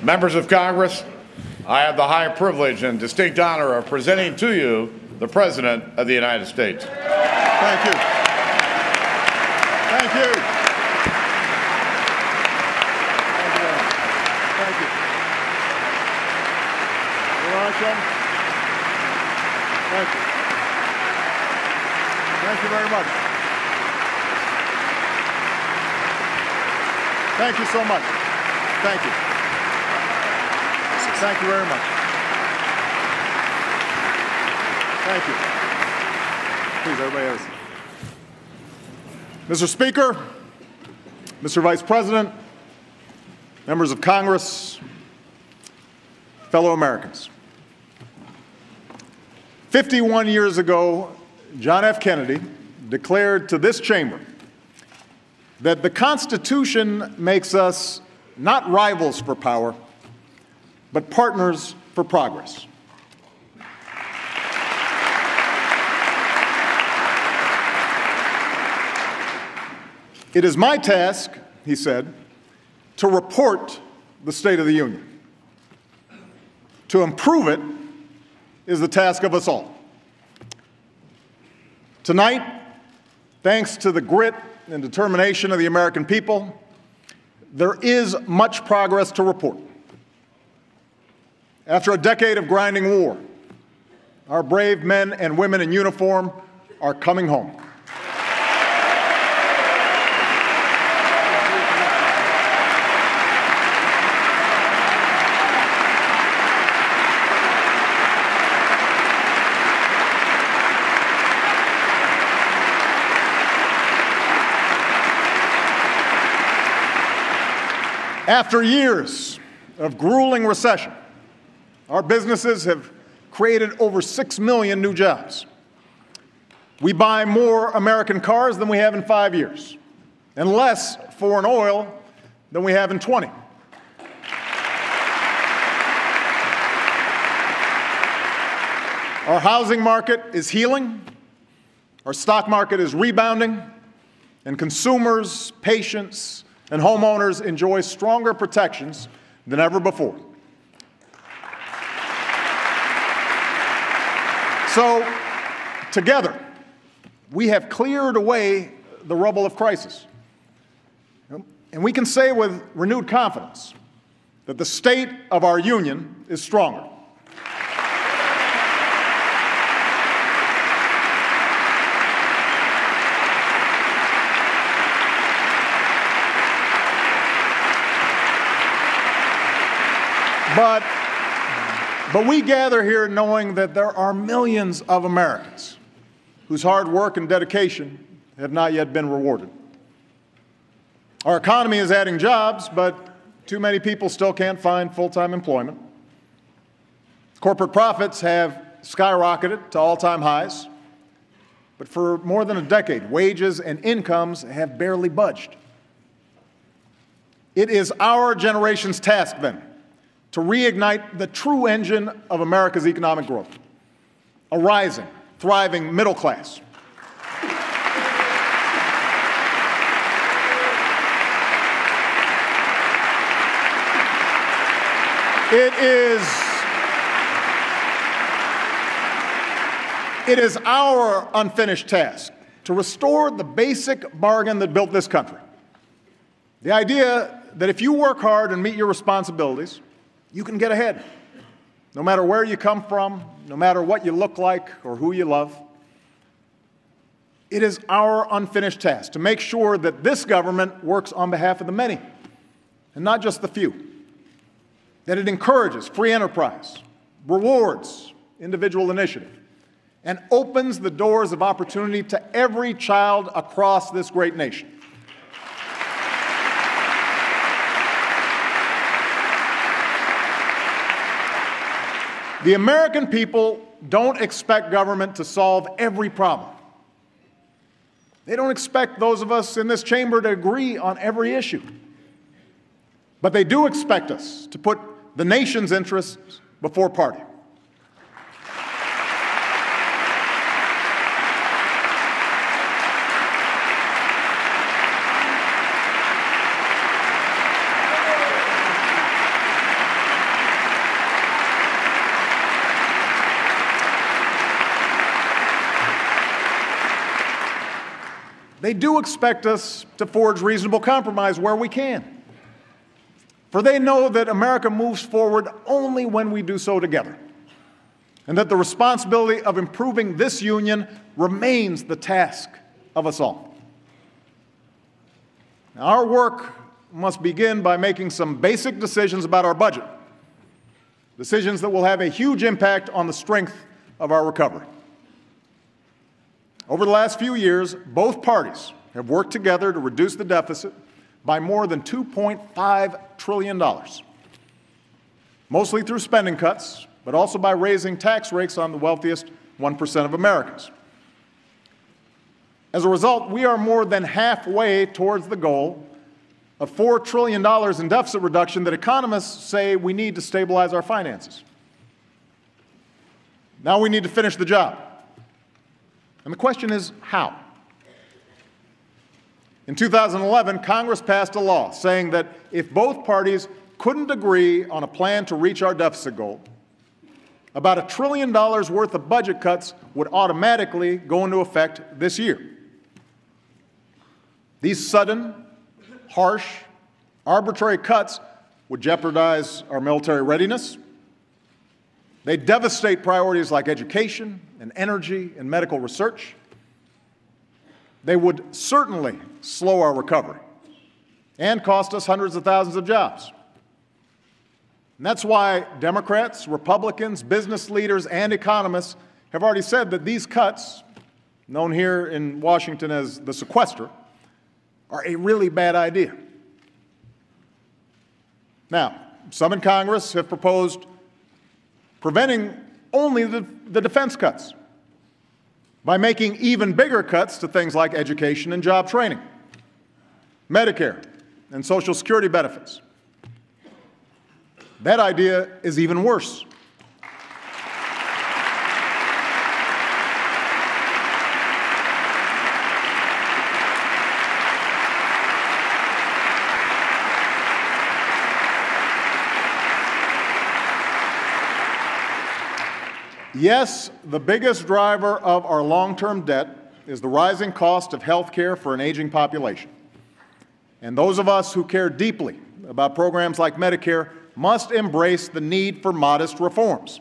Members of Congress, I have the high privilege and distinct honor of presenting to you the President of the United States. Thank you. Thank you. Thank you. Thank you. Thank you very much. Thank you so much. Thank you. Thank you very much. Thank you. Please, everybody else. Mr. Speaker, Mr. Vice President, members of Congress, fellow Americans. 51 years ago, John F. Kennedy declared to this chamber that the Constitution makes us not rivals for power, but partners for progress. It is my task, he said, to report the State of the Union. To improve it is the task of us all. Tonight, thanks to the grit and determination of the American people, there is much progress to report. After a decade of grinding war, our brave men and women in uniform are coming home. After years of grueling recession, our businesses have created over 6 million new jobs. We buy more American cars than we have in 5 years, and less foreign oil than we have in 20. Our housing market is healing, our stock market is rebounding, and consumers, patients, and homeowners enjoy stronger protections than ever before. So, together, we have cleared away the rubble of crisis. And we can say with renewed confidence that the state of our union is stronger. But we gather here knowing that there are millions of Americans whose hard work and dedication have not yet been rewarded. Our economy is adding jobs, but too many people still can't find full-time employment. Corporate profits have skyrocketed to all-time highs, but for more than a decade, wages and incomes have barely budged. It is our generation's task, then, to reignite the true engine of America's economic growth, a rising, thriving middle class. It is our unfinished task to restore the basic bargain that built this country. The idea that if you work hard and meet your responsibilities, you can get ahead, no matter where you come from, no matter what you look like or who you love. It is our unfinished task to make sure that this government works on behalf of the many, and not just the few, that it encourages free enterprise, rewards individual initiative, and opens the doors of opportunity to every child across this great nation. The American people don't expect government to solve every problem. They don't expect those of us in this chamber to agree on every issue. But they do expect us to put the nation's interests before party. they do expect us to forge reasonable compromise where we can. For they know that America moves forward only when we do so together, and that the responsibility of improving this union remains the task of us all. Now, our work must begin by making some basic decisions about our budget, decisions that will have a huge impact on the strength of our recovery. Over the last few years, both parties have worked together to reduce the deficit by more than $2.5 trillion, mostly through spending cuts, but also by raising tax rates on the wealthiest 1% of Americans. As a result, we are more than halfway towards the goal of $4 trillion in deficit reduction that economists say we need to stabilize our finances. Now we need to finish the job. And the question is, how? In 2011, Congress passed a law saying that if both parties couldn't agree on a plan to reach our deficit goal, about $1 trillion worth of budget cuts would automatically go into effect this year. These sudden, harsh, arbitrary cuts would jeopardize our military readiness. They devastate priorities like education and energy and medical research. They would certainly slow our recovery and cost us hundreds of thousands of jobs. And that's why Democrats, Republicans, business leaders, and economists have already said that these cuts, known here in Washington as the sequester, are a really bad idea. Now, some in Congress have proposed preventing only the defense cuts by making even bigger cuts to things like education and job training, Medicare, and Social Security benefits. That idea is even worse. Yes, the biggest driver of our long-term debt is the rising cost of health care for an aging population. And those of us who care deeply about programs like Medicare must embrace the need for modest reforms.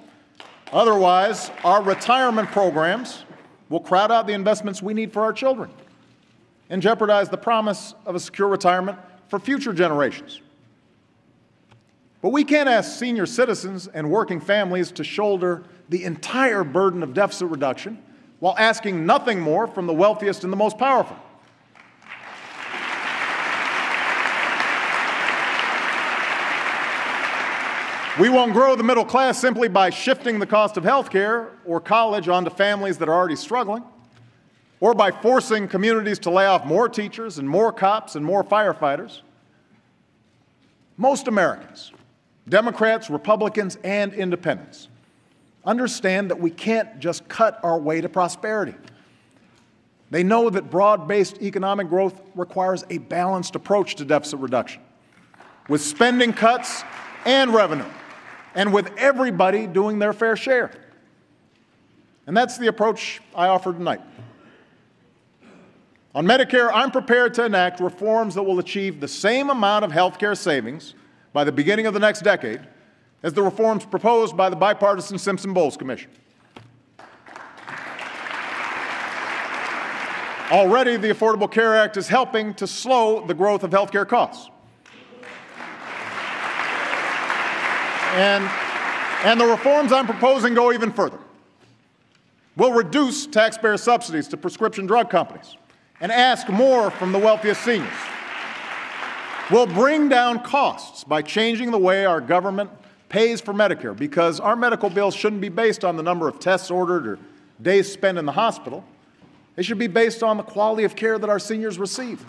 Otherwise, our retirement programs will crowd out the investments we need for our children and jeopardize the promise of a secure retirement for future generations. But we can't ask senior citizens and working families to shoulder the entire burden of deficit reduction while asking nothing more from the wealthiest and the most powerful. We won't grow the middle class simply by shifting the cost of health care or college onto families that are already struggling, or by forcing communities to lay off more teachers and more cops and more firefighters. Most Americans, Democrats, Republicans, and independents, understand that we can't just cut our way to prosperity. They know that broad-based economic growth requires a balanced approach to deficit reduction, with spending cuts and revenue, and with everybody doing their fair share. And that's the approach I offer tonight. On Medicare, I'm prepared to enact reforms that will achieve the same amount of health care savings by the beginning of the next decade as the reforms proposed by the bipartisan Simpson-Bowles Commission. Already, the Affordable Care Act is helping to slow the growth of health care costs. And the reforms I'm proposing go even further. We'll reduce taxpayer subsidies to prescription drug companies and ask more from the wealthiest seniors. We'll bring down costs by changing the way our government pays for Medicare, because our medical bills shouldn't be based on the number of tests ordered or days spent in the hospital. They should be based on the quality of care that our seniors receive.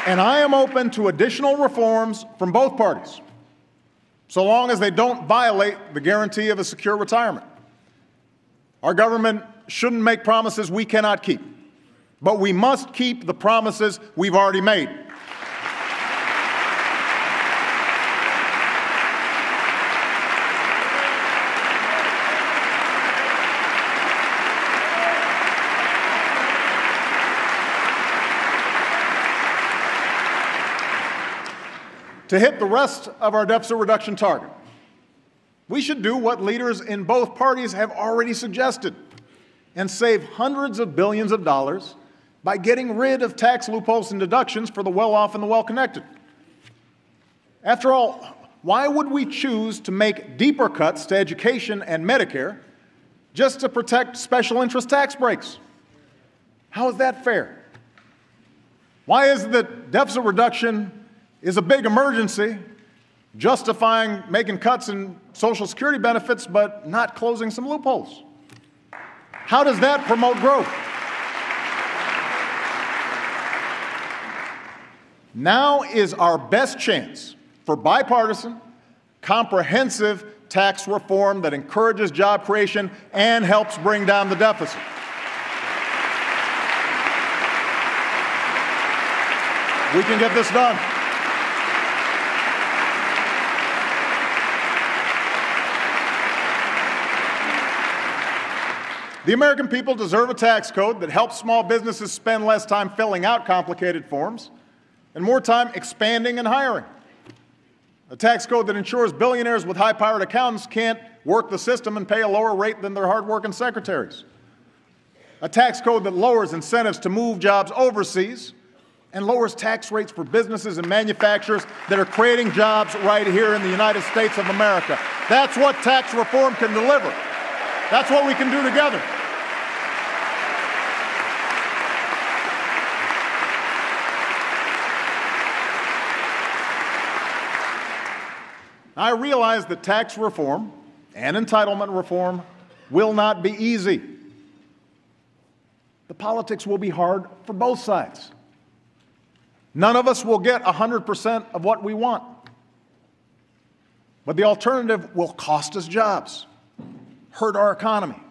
And I am open to additional reforms from both parties, so long as they don't violate the guarantee of a secure retirement. Our government shouldn't make promises we cannot keep, but we must keep the promises we've already made. And to hit the rest of our deficit reduction target, we should do what leaders in both parties have already suggested and save hundreds of billions of dollars by getting rid of tax loopholes and deductions for the well-off and the well-connected. After all, why would we choose to make deeper cuts to education and Medicare just to protect special interest tax breaks? How is that fair? Why is it that deficit reduction is a big emergency, justifying making cuts in Social Security benefits but not closing some loopholes? How does that promote growth? Now is our best chance for bipartisan, comprehensive tax reform that encourages job creation and helps bring down the deficit. We can get this done. The American people deserve a tax code that helps small businesses spend less time filling out complicated forms and more time expanding and hiring. A tax code that ensures billionaires with high-powered accountants can't work the system and pay a lower rate than their hard-working secretaries. A tax code that lowers incentives to move jobs overseas and lowers tax rates for businesses and manufacturers that are creating jobs right here in the United States of America. That's what tax reform can deliver. That's what we can do together. I realize that tax reform and entitlement reform will not be easy. The politics will be hard for both sides. None of us will get 100% of what we want. But the alternative will cost us jobs, hurt our economy,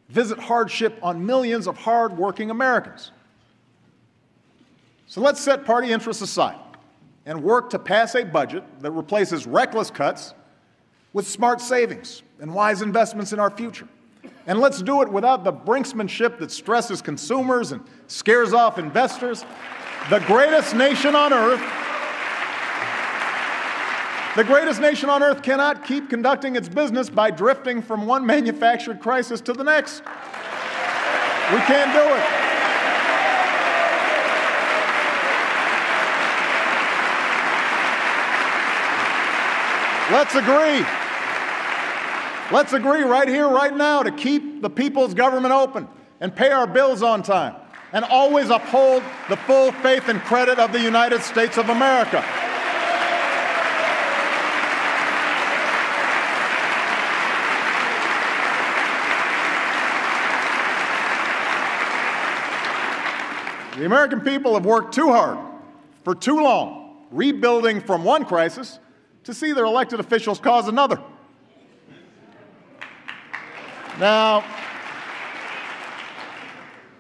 visit hardship on millions of hard-working Americans. So let's set party interests aside and work to pass a budget that replaces reckless cuts with smart savings and wise investments in our future. And let's do it without the brinksmanship that stresses consumers and scares off investors. The greatest nation on earth cannot keep conducting its business by drifting from one manufactured crisis to the next. We can't do it. Let's agree. Let's agree right here, right now, to keep the people's government open and pay our bills on time and always uphold the full faith and credit of the United States of America. The American people have worked too hard for too long, rebuilding from one crisis to see their elected officials cause another. Now,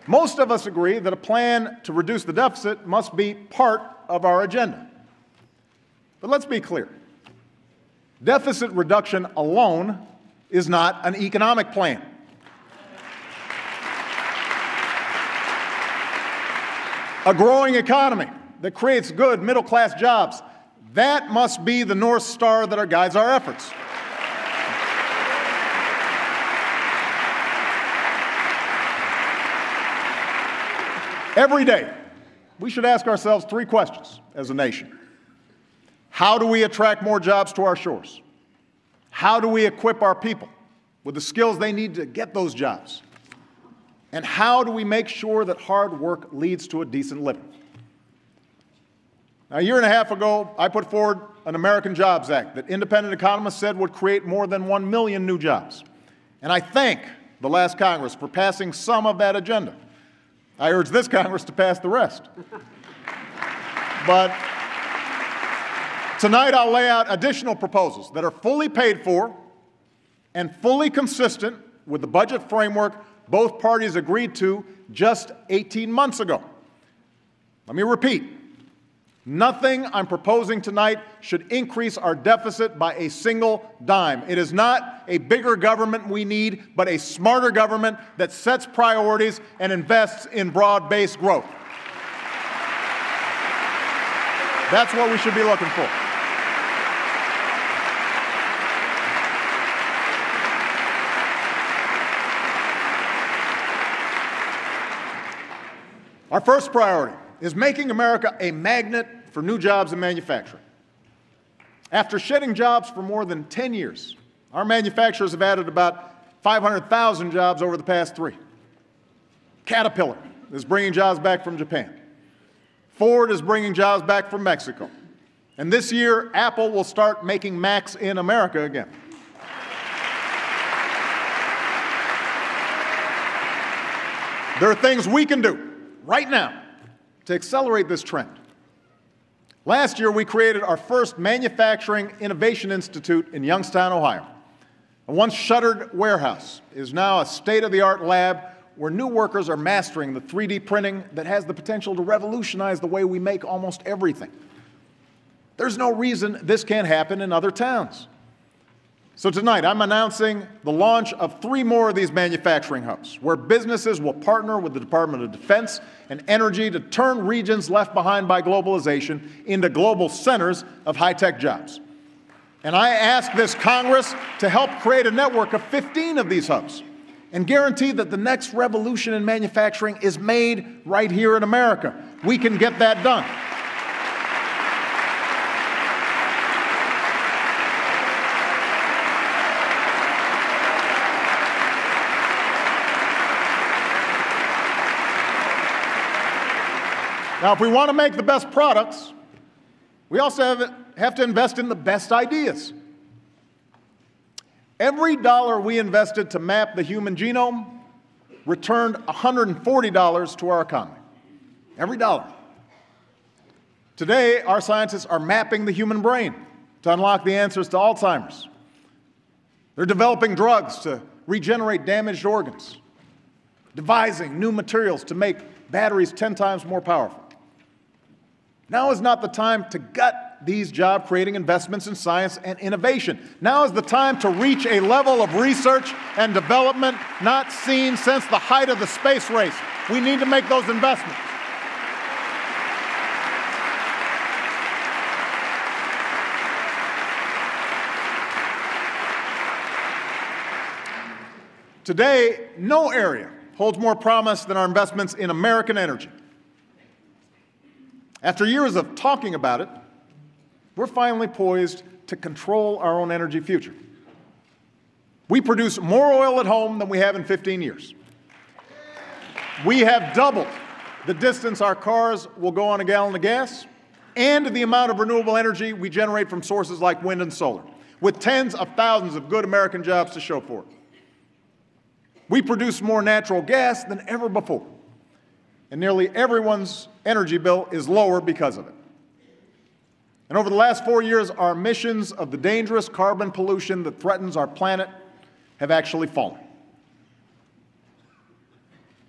most of us agree that a plan to reduce the deficit must be part of our agenda. But let's be clear. Deficit reduction alone is not an economic plan. A growing economy that creates good middle-class jobs, that must be the North Star that guides our efforts. Every day, we should ask ourselves three questions as a nation. How do we attract more jobs to our shores? How do we equip our people with the skills they need to get those jobs? And how do we make sure that hard work leads to a decent living? Now, a year and a half ago, I put forward an American Jobs Act that independent economists said would create more than 1 million new jobs. And I thank the last Congress for passing some of that agenda. I urge this Congress to pass the rest. But tonight I'll lay out additional proposals that are fully paid for and fully consistent with the budget framework both parties agreed to just 18 months ago. Let me repeat. Nothing I'm proposing tonight should increase our deficit by a single dime. It is not a bigger government we need, but a smarter government that sets priorities and invests in broad-based growth. That's what we should be looking for. Our first priority is making America a magnet for new jobs in manufacturing. After shedding jobs for more than 10 years, our manufacturers have added about 500,000 jobs over the past 3. Caterpillar is bringing jobs back from Japan. Ford is bringing jobs back from Mexico. And this year, Apple will start making Macs in America again. There are things we can do right now to accelerate this trend. Last year, we created our first Manufacturing Innovation Institute in Youngstown, Ohio. A once shuttered warehouse is now a state-of-the-art lab where new workers are mastering the 3D printing that has the potential to revolutionize the way we make almost everything. There's no reason this can't happen in other towns. So tonight, I'm announcing the launch of 3 more of these manufacturing hubs, where businesses will partner with the Department of Defense and Energy to turn regions left behind by globalization into global centers of high-tech jobs. And I ask this Congress to help create a network of 15 of these hubs and guarantee that the next revolution in manufacturing is made right here in America. We can get that done. Now, if we want to make the best products, we also have to invest in the best ideas. Every dollar we invested to map the human genome returned $140 to our economy. Every dollar. Today, our scientists are mapping the human brain to unlock the answers to Alzheimer's. They're developing drugs to regenerate damaged organs, devising new materials to make batteries 10 times more powerful. Now is not the time to gut these job-creating investments in science and innovation. Now is the time to reach a level of research and development not seen since the height of the space race. We need to make those investments. Today, no area holds more promise than our investments in American energy. After years of talking about it, we're finally poised to control our own energy future. We produce more oil at home than we have in 15 years. We have doubled the distance our cars will go on a gallon of gas and the amount of renewable energy we generate from sources like wind and solar, with tens of thousands of good American jobs to show for it. We produce more natural gas than ever before, and nearly everyone's energy bill is lower because of it. And over the last 4 years, our emissions of the dangerous carbon pollution that threatens our planet have actually fallen.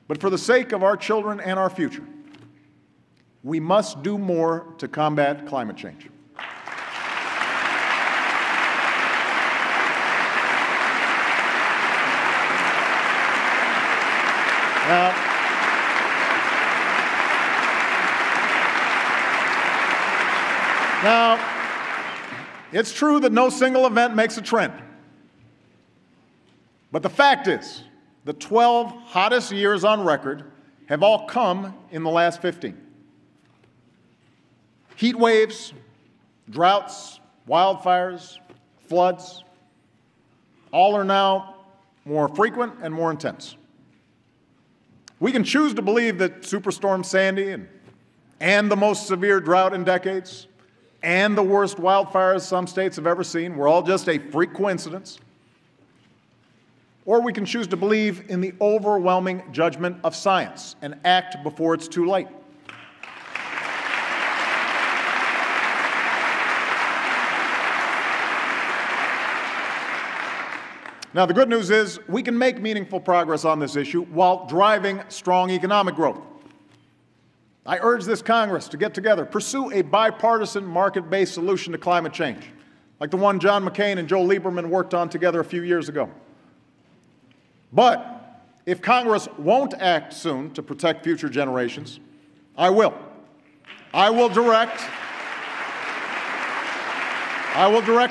But for the sake of our children and our future, we must do more to combat climate change. Now, it's true that no single event makes a trend. But the fact is, the 12 hottest years on record have all come in the last 15. Heat waves, droughts, wildfires, floods, all are now more frequent and more intense. We can choose to believe that Superstorm Sandy and the most severe drought in decades and the worst wildfires some states have ever seen were all just a freak coincidence. Or we can choose to believe in the overwhelming judgment of science and act before it's too late. Now, the good news is we can make meaningful progress on this issue while driving strong economic growth. I urge this Congress to get together, pursue a bipartisan market-based solution to climate change, like the one John McCain and Joe Lieberman worked on together a few years ago. But if Congress won't act soon to protect future generations, I will. I will direct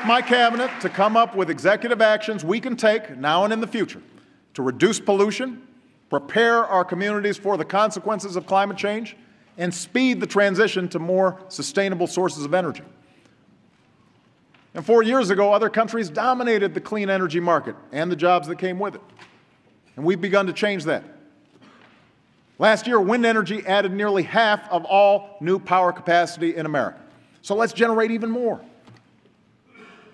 my cabinet to come up with executive actions we can take now and in the future to reduce pollution, prepare our communities for the consequences of climate change, and speed the transition to more sustainable sources of energy. And 4 years ago, other countries dominated the clean energy market and the jobs that came with it. And we've begun to change that. Last year, wind energy added nearly half of all new power capacity in America. So let's generate even more.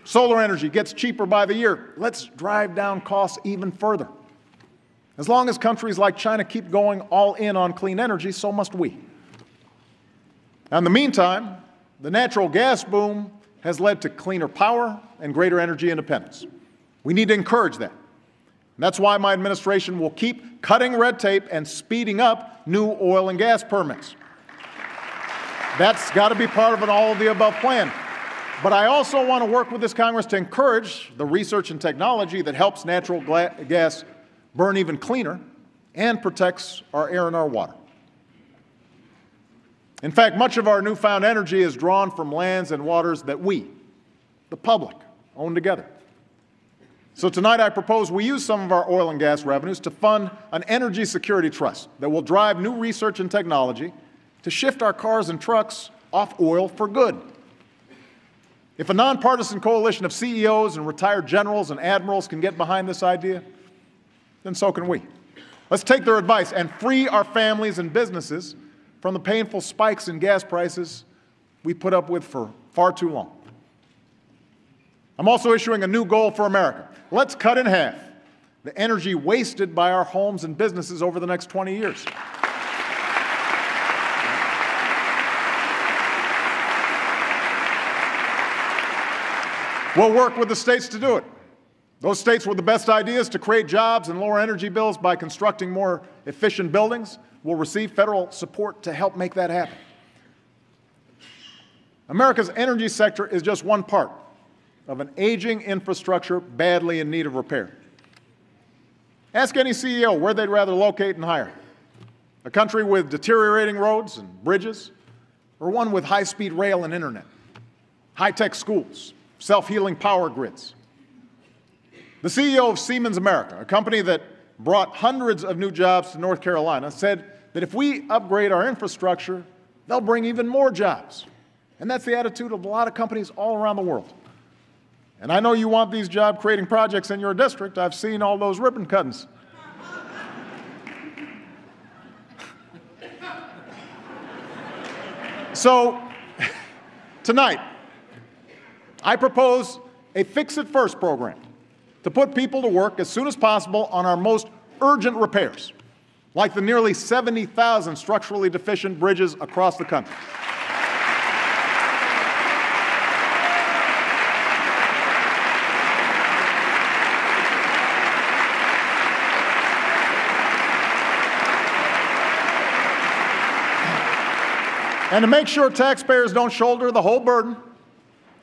Solar energy gets cheaper by the year. Let's drive down costs even further. As long as countries like China keep going all in on clean energy, so must we. Now, in the meantime, the natural gas boom has led to cleaner power and greater energy independence. We need to encourage that. And that's why my administration will keep cutting red tape and speeding up new oil and gas permits. That's got to be part of an all-of-the-above plan. But I also want to work with this Congress to encourage the research and technology that helps natural gas burn even cleaner and protects our air and our water. In fact, much of our newfound energy is drawn from lands and waters that we, the public, own together. So tonight I propose we use some of our oil and gas revenues to fund an energy security trust that will drive new research and technology to shift our cars and trucks off oil for good. If a nonpartisan coalition of CEOs and retired generals and admirals can get behind this idea, then so can we. Let's take their advice and free our families and businesses from the painful spikes in gas prices we put up with for far too long. I'm also issuing a new goal for America. Let's cut in half the energy wasted by our homes and businesses over the next 20 years. We'll work with the states to do it. Those states with the best ideas to create jobs and lower energy bills by constructing more efficient buildings will receive federal support to help make that happen. America's energy sector is just one part of an aging infrastructure badly in need of repair. Ask any CEO where they'd rather locate and hire. A country with deteriorating roads and bridges, or one with high-speed rail and internet, high-tech schools, self-healing power grids. The CEO of Siemens America, a company that brought hundreds of new jobs to North Carolina, said that if we upgrade our infrastructure, they'll bring even more jobs. And that's the attitude of a lot of companies all around the world. And I know you want these job-creating projects in your district. I've seen all those ribbon cuttings. So, tonight, I propose a Fix-It-First program to put people to work as soon as possible on our most urgent repairs, like the nearly 70,000 structurally deficient bridges across the country. And to make sure taxpayers don't shoulder the whole burden,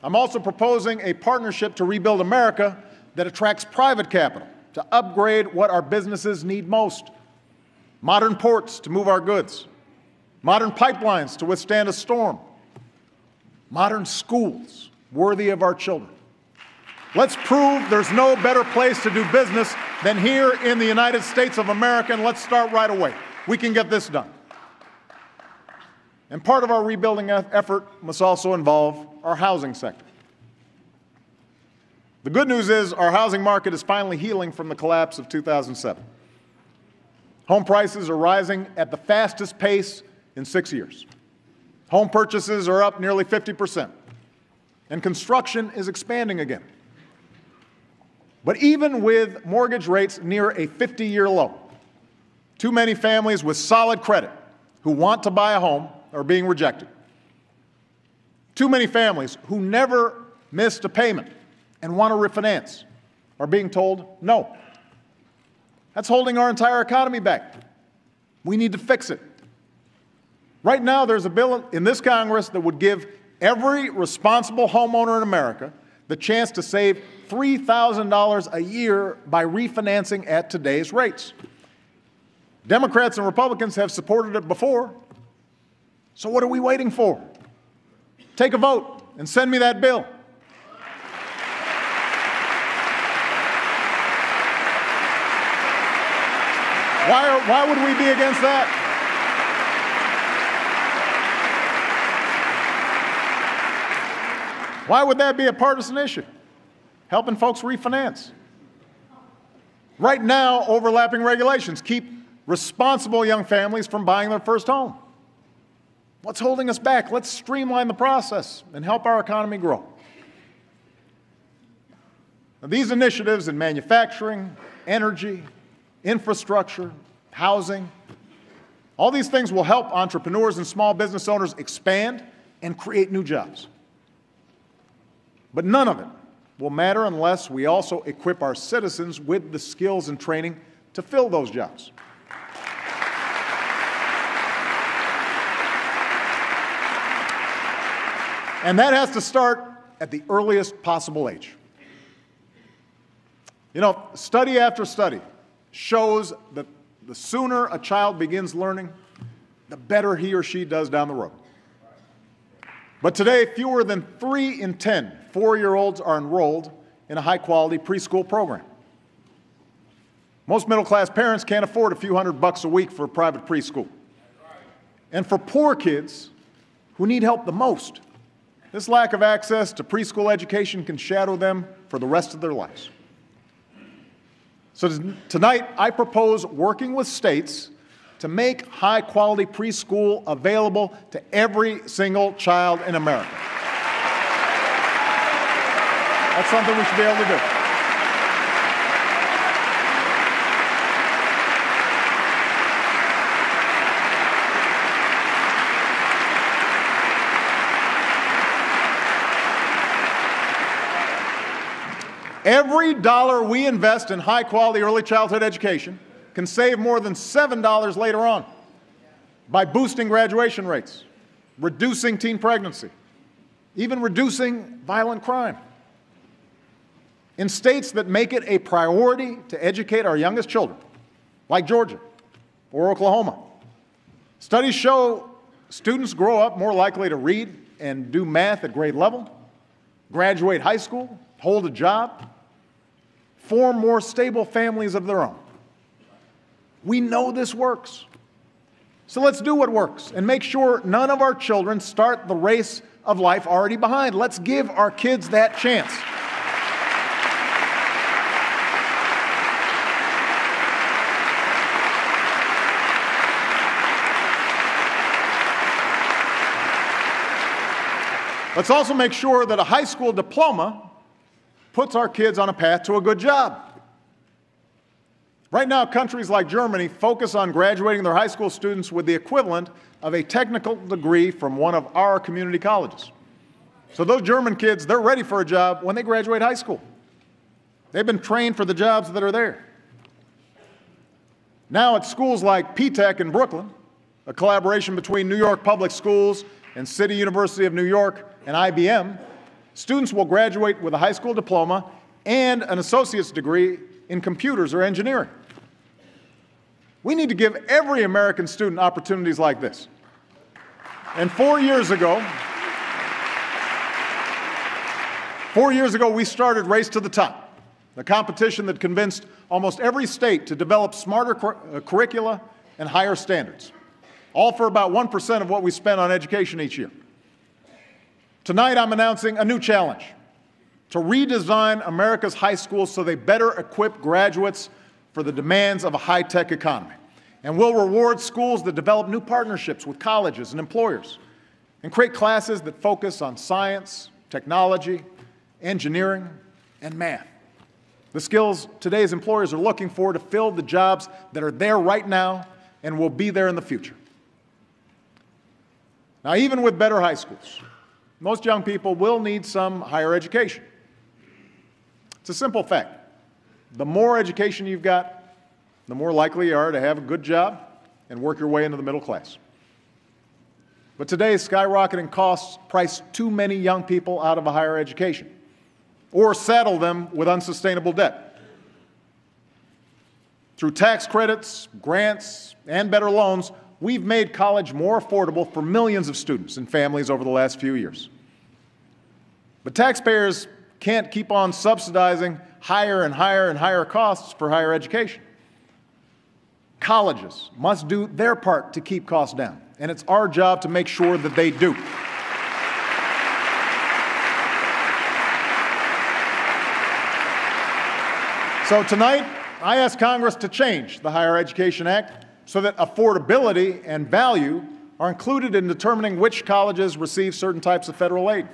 I'm also proposing a partnership to rebuild America that attracts private capital to upgrade what our businesses need most. Modern ports to move our goods, modern pipelines to withstand a storm, modern schools worthy of our children. Let's prove there's no better place to do business than here in the United States of America, and let's start right away. We can get this done. And part of our rebuilding effort must also involve our housing sector. The good news is our housing market is finally healing from the collapse of 2007. Home prices are rising at the fastest pace in 6 years. Home purchases are up nearly 50%, and construction is expanding again. But even with mortgage rates near a 50-year low, too many families with solid credit who want to buy a home are being rejected. Too many families who never missed a payment and want to refinance are being told no. That's holding our entire economy back. We need to fix it. Right now, there's a bill in this Congress that would give every responsible homeowner in America the chance to save $3,000 a year by refinancing at today's rates. Democrats and Republicans have supported it before. So what are we waiting for? Take a vote and send me that bill. Why would we be against that? Why would that be a partisan issue? Helping folks refinance. Right now, overlapping regulations keep responsible young families from buying their first home. What's holding us back? Let's streamline the process and help our economy grow. Now, these initiatives in manufacturing, energy, infrastructure, housing, all these things will help entrepreneurs and small business owners expand and create new jobs. But none of it will matter unless we also equip our citizens with the skills and training to fill those jobs. And that has to start at the earliest possible age. You know, study after study shows that the sooner a child begins learning, the better he or she does down the road. But today, fewer than 3 in 10 4-year-olds are enrolled in a high-quality preschool program. Most middle-class parents can't afford a few $100 a week for a private preschool. And for poor kids who need help the most, this lack of access to preschool education can shadow them for the rest of their lives. So tonight, I propose working with states to make high-quality preschool available to every single child in America. That's something we should be able to do. Every dollar we invest in high-quality early childhood education can save more than $7 later on by boosting graduation rates, reducing teen pregnancy, even reducing violent crime. In states that make it a priority to educate our youngest children, like Georgia or Oklahoma, studies show students grow up more likely to read and do math at grade level, graduate high school, hold a job, form more stable families of their own. We know this works. So let's do what works and make sure none of our children start the race of life already behind. Let's give our kids that chance. Let's also make sure that a high school diploma puts our kids on a path to a good job. Right now, countries like Germany focus on graduating their high school students with the equivalent of a technical degree from one of our community colleges. So those German kids, they're ready for a job when they graduate high school. They've been trained for the jobs that are there. Now at schools like P-Tech in Brooklyn, a collaboration between New York Public Schools and City University of New York and IBM, students will graduate with a high school diploma and an associate's degree in computers or engineering. We need to give every American student opportunities like this. And 4 years ago, we started Race to the Top, the competition that convinced almost every state to develop smarter curricula and higher standards, all for about 1% of what we spend on education each year. Tonight, I'm announcing a new challenge: to redesign America's high schools so they better equip graduates for the demands of a high-tech economy. And we'll reward schools that develop new partnerships with colleges and employers and create classes that focus on science, technology, engineering, and math. The skills today's employers are looking for to fill the jobs that are there right now and will be there in the future. Now, even with better high schools, most young people will need some higher education. It's a simple fact. The more education you've got, the more likely you are to have a good job and work your way into the middle class. But today's skyrocketing costs price too many young people out of a higher education or saddle them with unsustainable debt. Through tax credits, grants, and better loans, we've made college more affordable for millions of students and families over the last few years. But taxpayers can't keep on subsidizing higher and higher and higher costs for higher education. Colleges must do their part to keep costs down, and it's our job to make sure that they do. So tonight, I ask Congress to change the Higher Education Act so that affordability and value are included in determining which colleges receive certain types of federal aid.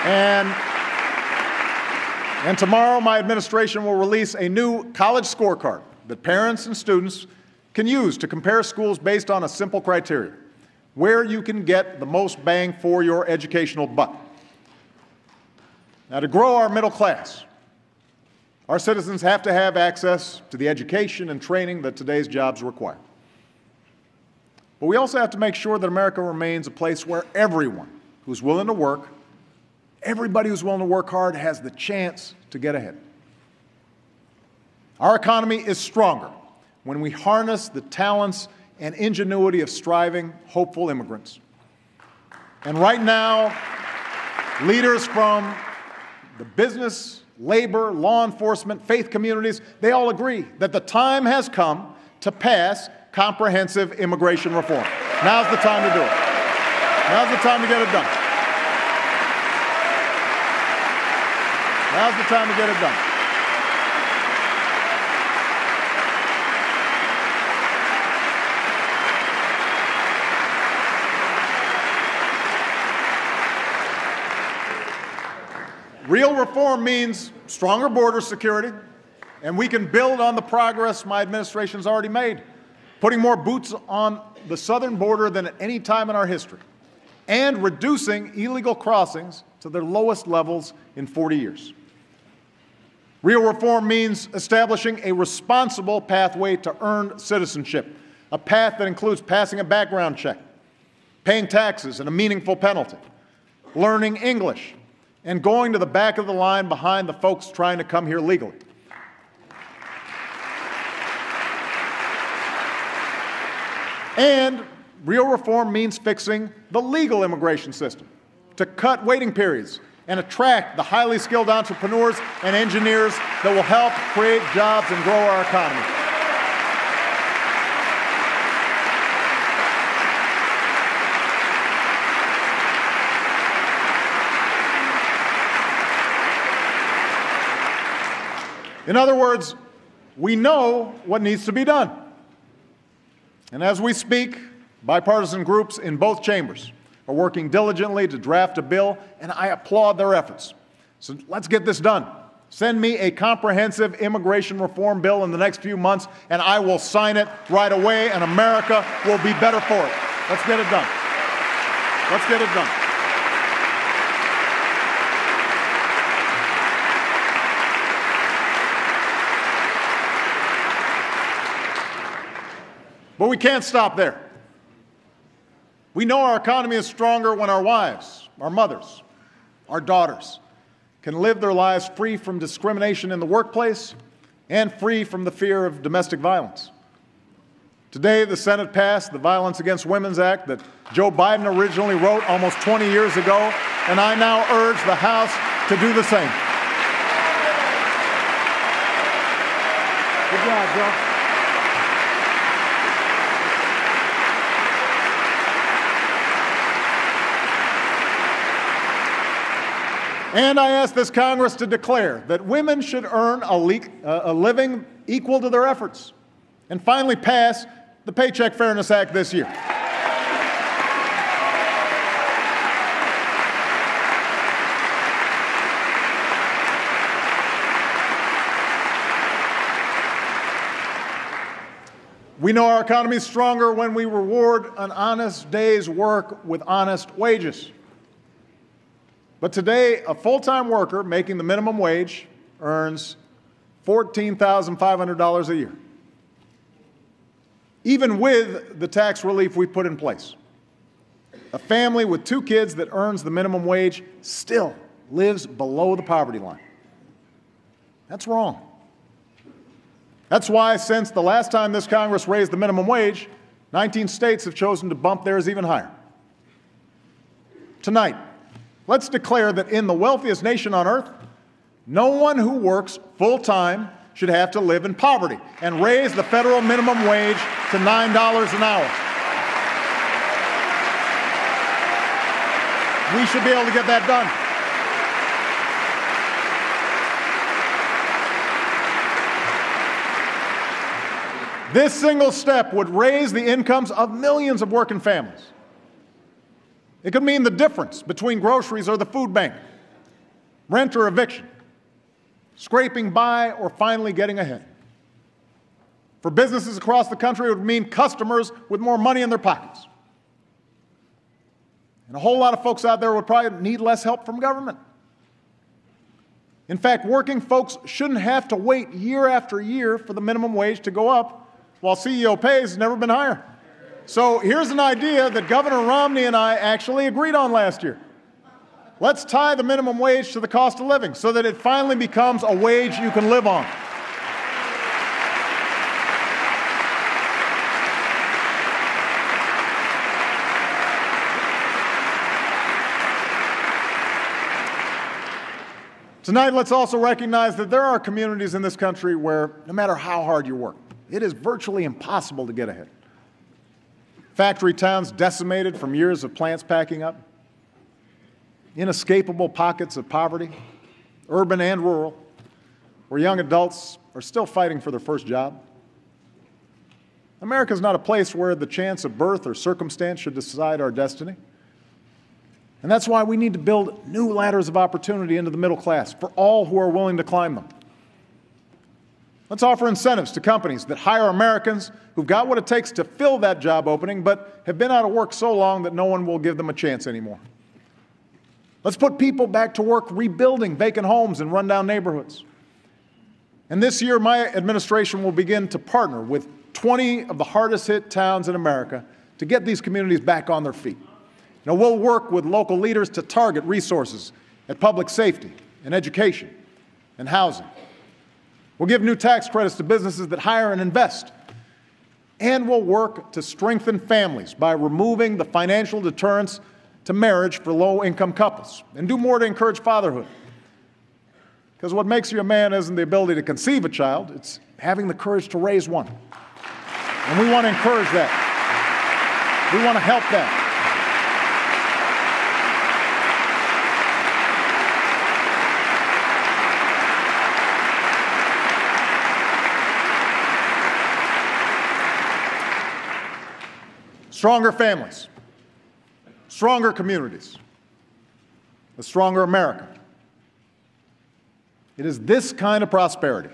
And tomorrow, my administration will release a new college scorecard that parents and students can use to compare schools based on a simple criteria: where you can get the most bang for your educational buck. Now, to grow our middle class, our citizens have to have access to the education and training that today's jobs require. But we also have to make sure that America remains a place where everyone who's willing to work, everybody who's willing to work hard, has the chance to get ahead. Our economy is stronger when we harness the talents and ingenuity of striving, hopeful immigrants. And right now, leaders from the business, labor, law enforcement, faith communities, they all agree that the time has come to pass comprehensive immigration reform. Now's the time to do it. Now's the time to get it done. Now's the time to get it done. Real reform means stronger border security, and we can build on the progress my administration's already made, putting more boots on the southern border than at any time in our history, and reducing illegal crossings to their lowest levels in 40 years. Real reform means establishing a responsible pathway to earned citizenship, a path that includes passing a background check, paying taxes and a meaningful penalty, learning English, and going to the back of the line behind the folks trying to come here legally. And real reform means fixing the legal immigration system to cut waiting periods and attract the highly skilled entrepreneurs and engineers that will help create jobs and grow our economy. In other words, we know what needs to be done. And as we speak, bipartisan groups in both chambers are working diligently to draft a bill, and I applaud their efforts. So let's get this done. Send me a comprehensive immigration reform bill in the next few months, and I will sign it right away, and America will be better for it. Let's get it done. Let's get it done. But we can't stop there. We know our economy is stronger when our wives, our mothers, our daughters can live their lives free from discrimination in the workplace and free from the fear of domestic violence. Today, the Senate passed the Violence Against Women Act that Joe Biden originally wrote almost 20 years ago, and I now urge the House to do the same. Good job, Joe. And I ask this Congress to declare that women should earn a living equal to their efforts, and finally pass the Paycheck Fairness Act this year. We know our economy is stronger when we reward an honest day's work with honest wages. But today, a full-time worker making the minimum wage earns $14,500 a year, even with the tax relief we put in place. A family with 2 kids that earns the minimum wage still lives below the poverty line. That's wrong. That's why, since the last time this Congress raised the minimum wage, 19 states have chosen to bump theirs even higher. Tonight, let's declare that in the wealthiest nation on earth, no one who works full-time should have to live in poverty, and raise the federal minimum wage to $9 an hour. We should be able to get that done. This single step would raise the incomes of millions of working families. It could mean the difference between groceries or the food bank, rent or eviction, scraping by or finally getting ahead. For businesses across the country, it would mean customers with more money in their pockets. And a whole lot of folks out there would probably need less help from government. In fact, working folks shouldn't have to wait year after year for the minimum wage to go up, while CEO pay has never been higher. So here's an idea that Governor Romney and I actually agreed on last year. Let's tie the minimum wage to the cost of living so that it finally becomes a wage you can live on. Tonight, let's also recognize that there are communities in this country where, no matter how hard you work, it is virtually impossible to get ahead. Factory towns decimated from years of plants packing up, inescapable pockets of poverty, urban and rural, where young adults are still fighting for their first job. America is not a place where the chance of birth or circumstance should decide our destiny. And that's why we need to build new ladders of opportunity into the middle class for all who are willing to climb them. Let's offer incentives to companies that hire Americans who've got what it takes to fill that job opening, but have been out of work so long that no one will give them a chance anymore. Let's put people back to work rebuilding vacant homes in rundown neighborhoods. And this year, my administration will begin to partner with 20 of the hardest hit towns in America to get these communities back on their feet. Now, we'll work with local leaders to target resources at public safety and education and housing. We'll give new tax credits to businesses that hire and invest. And we'll work to strengthen families by removing the financial deterrence to marriage for low-income couples, and do more to encourage fatherhood. Because what makes you a man isn't the ability to conceive a child, it's having the courage to raise one. And we want to encourage that. We want to help that. Stronger families, stronger communities, a stronger America. It is this kind of prosperity,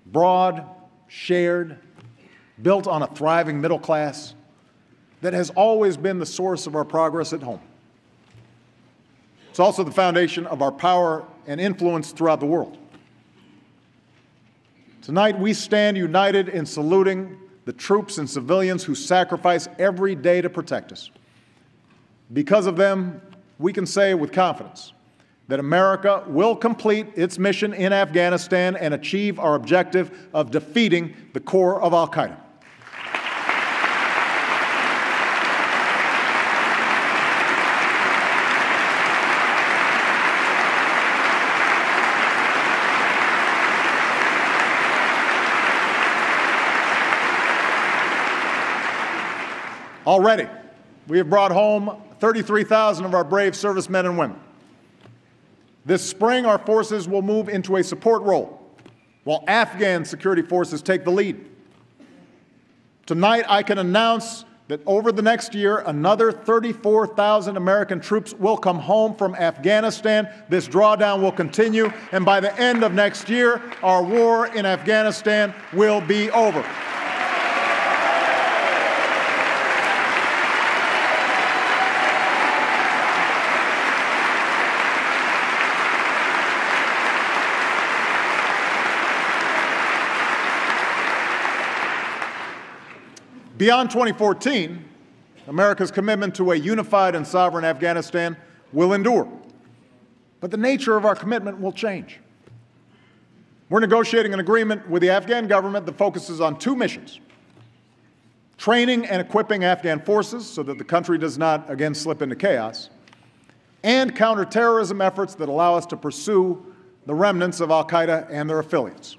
broad, shared, built on a thriving middle class, that has always been the source of our progress at home. It's also the foundation of our power and influence throughout the world. Tonight, we stand united in saluting the troops and civilians who sacrifice every day to protect us. Because of them, we can say with confidence that America will complete its mission in Afghanistan and achieve our objective of defeating the core of al-Qaeda. Already, we have brought home 33,000 of our brave servicemen and women. This spring, our forces will move into a support role, while Afghan security forces take the lead. Tonight, I can announce that over the next year, another 34,000 American troops will come home from Afghanistan. This drawdown will continue, and by the end of next year, our war in Afghanistan will be over. Beyond 2014, America's commitment to a unified and sovereign Afghanistan will endure. But the nature of our commitment will change. We're negotiating an agreement with the Afghan government that focuses on two missions: training and equipping Afghan forces so that the country does not again slip into chaos, and counterterrorism efforts that allow us to pursue the remnants of al-Qaeda and their affiliates.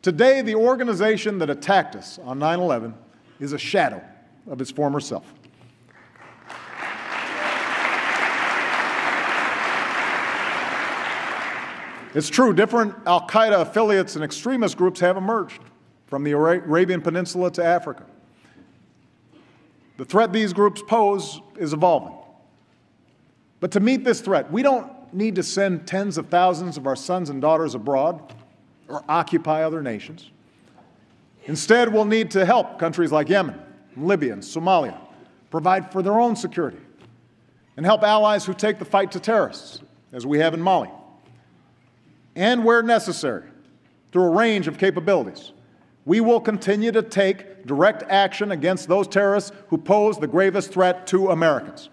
Today, the organization that attacked us on 9/11 is a shadow of its former self. It's true, different al-Qaeda affiliates and extremist groups have emerged from the Arabian Peninsula to Africa. The threat these groups pose is evolving. But to meet this threat, we don't need to send tens of thousands of our sons and daughters abroad or occupy other nations. Instead, we'll need to help countries like Yemen, Libya, and Somalia provide for their own security and help allies who take the fight to terrorists, as we have in Mali. And where necessary, through a range of capabilities, we will continue to take direct action against those terrorists who pose the gravest threat to Americans.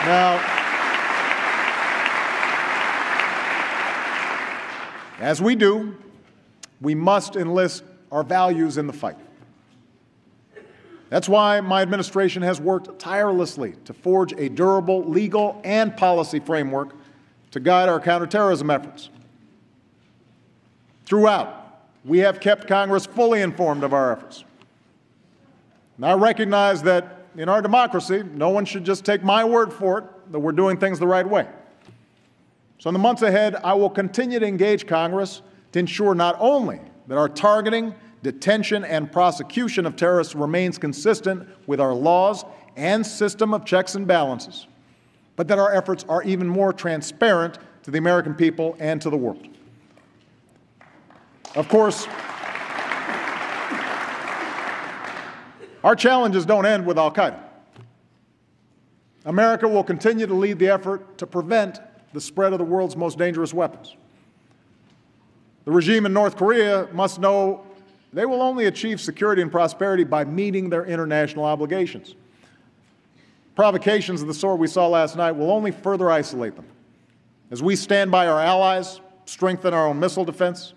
Now, as we do, we must enlist our values in the fight. That's why my administration has worked tirelessly to forge a durable legal and policy framework to guide our counterterrorism efforts. Throughout, we have kept Congress fully informed of our efforts. And I recognize that in our democracy, no one should just take my word for it that we're doing things the right way. So in the months ahead, I will continue to engage Congress to ensure not only that our targeting, detention, and prosecution of terrorists remains consistent with our laws and system of checks and balances, but that our efforts are even more transparent to the American people and to the world. Of course, our challenges don't end with al-Qaeda. America will continue to lead the effort to prevent the spread of the world's most dangerous weapons. The regime in North Korea must know they will only achieve security and prosperity by meeting their international obligations. Provocations of the sort we saw last night will only further isolate them as we stand by our allies, strengthen our own missile defense,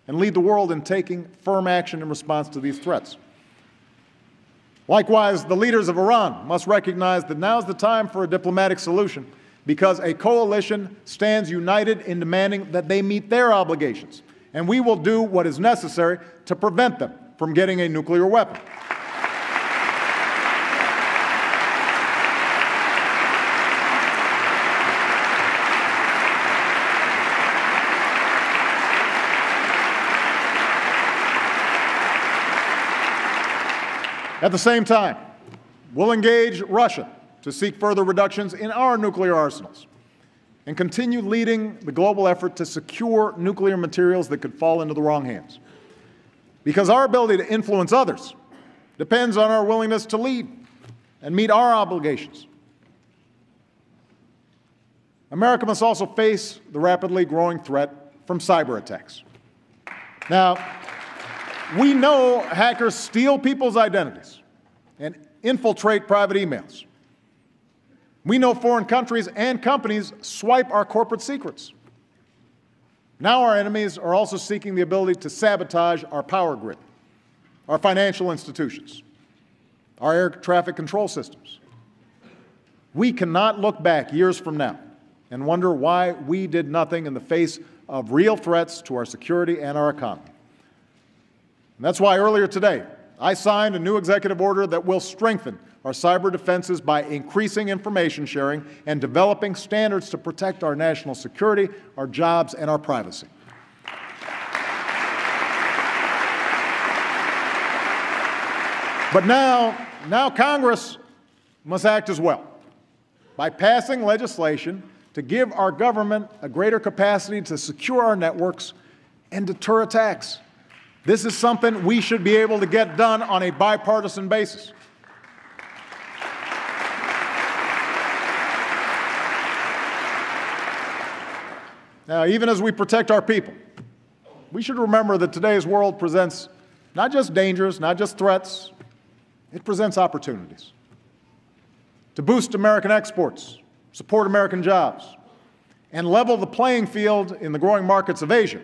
and lead the world in taking firm action in response to these threats. Likewise, the leaders of Iran must recognize that now is the time for a diplomatic solution because a coalition stands united in demanding that they meet their obligations, and we will do what is necessary to prevent them from getting a nuclear weapon. At the same time, we'll engage Russia to seek further reductions in our nuclear arsenals and continue leading the global effort to secure nuclear materials that could fall into the wrong hands. Because our ability to influence others depends on our willingness to lead and meet our obligations. America must also face the rapidly growing threat from cyber attacks. Now, we know hackers steal people's identities and infiltrate private emails. We know foreign countries and companies swipe our corporate secrets. Now our enemies are also seeking the ability to sabotage our power grid, our financial institutions, our air traffic control systems. We cannot look back years from now and wonder why we did nothing in the face of real threats to our security and our economy. And that's why earlier today, I signed a new executive order that will strengthen our cyber defenses by increasing information sharing and developing standards to protect our national security, our jobs, and our privacy. But now Congress must act as well by passing legislation to give our government a greater capacity to secure our networks and deter attacks. This is something we should be able to get done on a bipartisan basis. Now, even as we protect our people, we should remember that today's world presents not just dangers, not just threats, it presents opportunities to boost American exports, support American jobs, and level the playing field in the growing markets of Asia.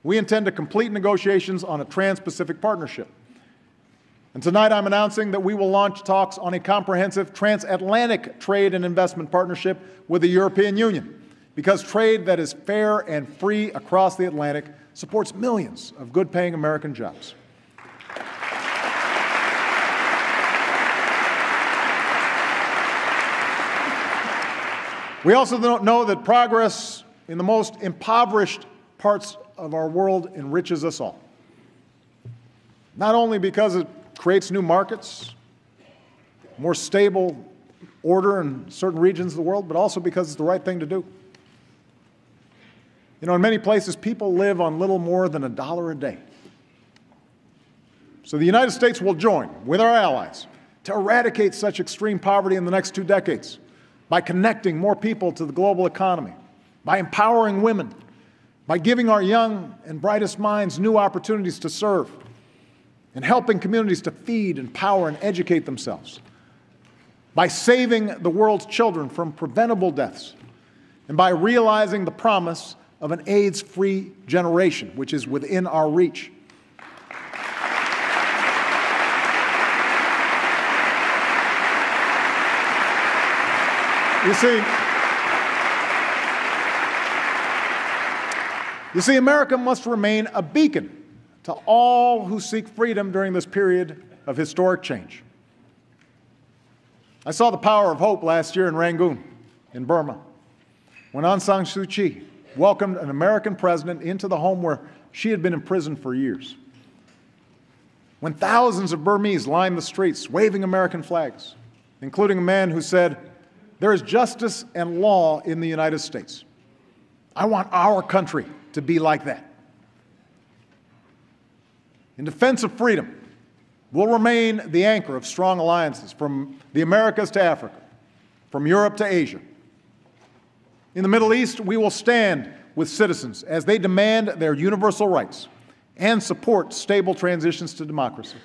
We intend to complete negotiations on a trans-Pacific partnership. And tonight I'm announcing that we will launch talks on a comprehensive transatlantic trade and investment partnership with the European Union, because trade that is fair and free across the Atlantic supports millions of good-paying American jobs. We also know that progress in the most impoverished parts of our world enriches us all. Not only because it creates new markets, more stable order in certain regions of the world, but also because it's the right thing to do. You know, in many places, people live on little more than $1 a day. So the United States will join with our allies to eradicate such extreme poverty in the next 2 decades by connecting more people to the global economy, by empowering women, by giving our young and brightest minds new opportunities to serve, and helping communities to feed, empower, and educate themselves, by saving the world's children from preventable deaths, and by realizing the promise of an AIDS-free generation, which is within our reach. You see, America must remain a beacon to all who seek freedom during this period of historic change. I saw the power of hope last year in Rangoon, in Burma, when Aung San Suu Kyi welcomed an American president into the home where she had been imprisoned for years. When thousands of Burmese lined the streets waving American flags, including a man who said, "There is justice and law in the United States. I want our country to be like that." In defense of freedom, we'll remain the anchor of strong alliances from the Americas to Africa, from Europe to Asia. In the Middle East, we will stand with citizens as they demand their universal rights and support stable transitions to democracy.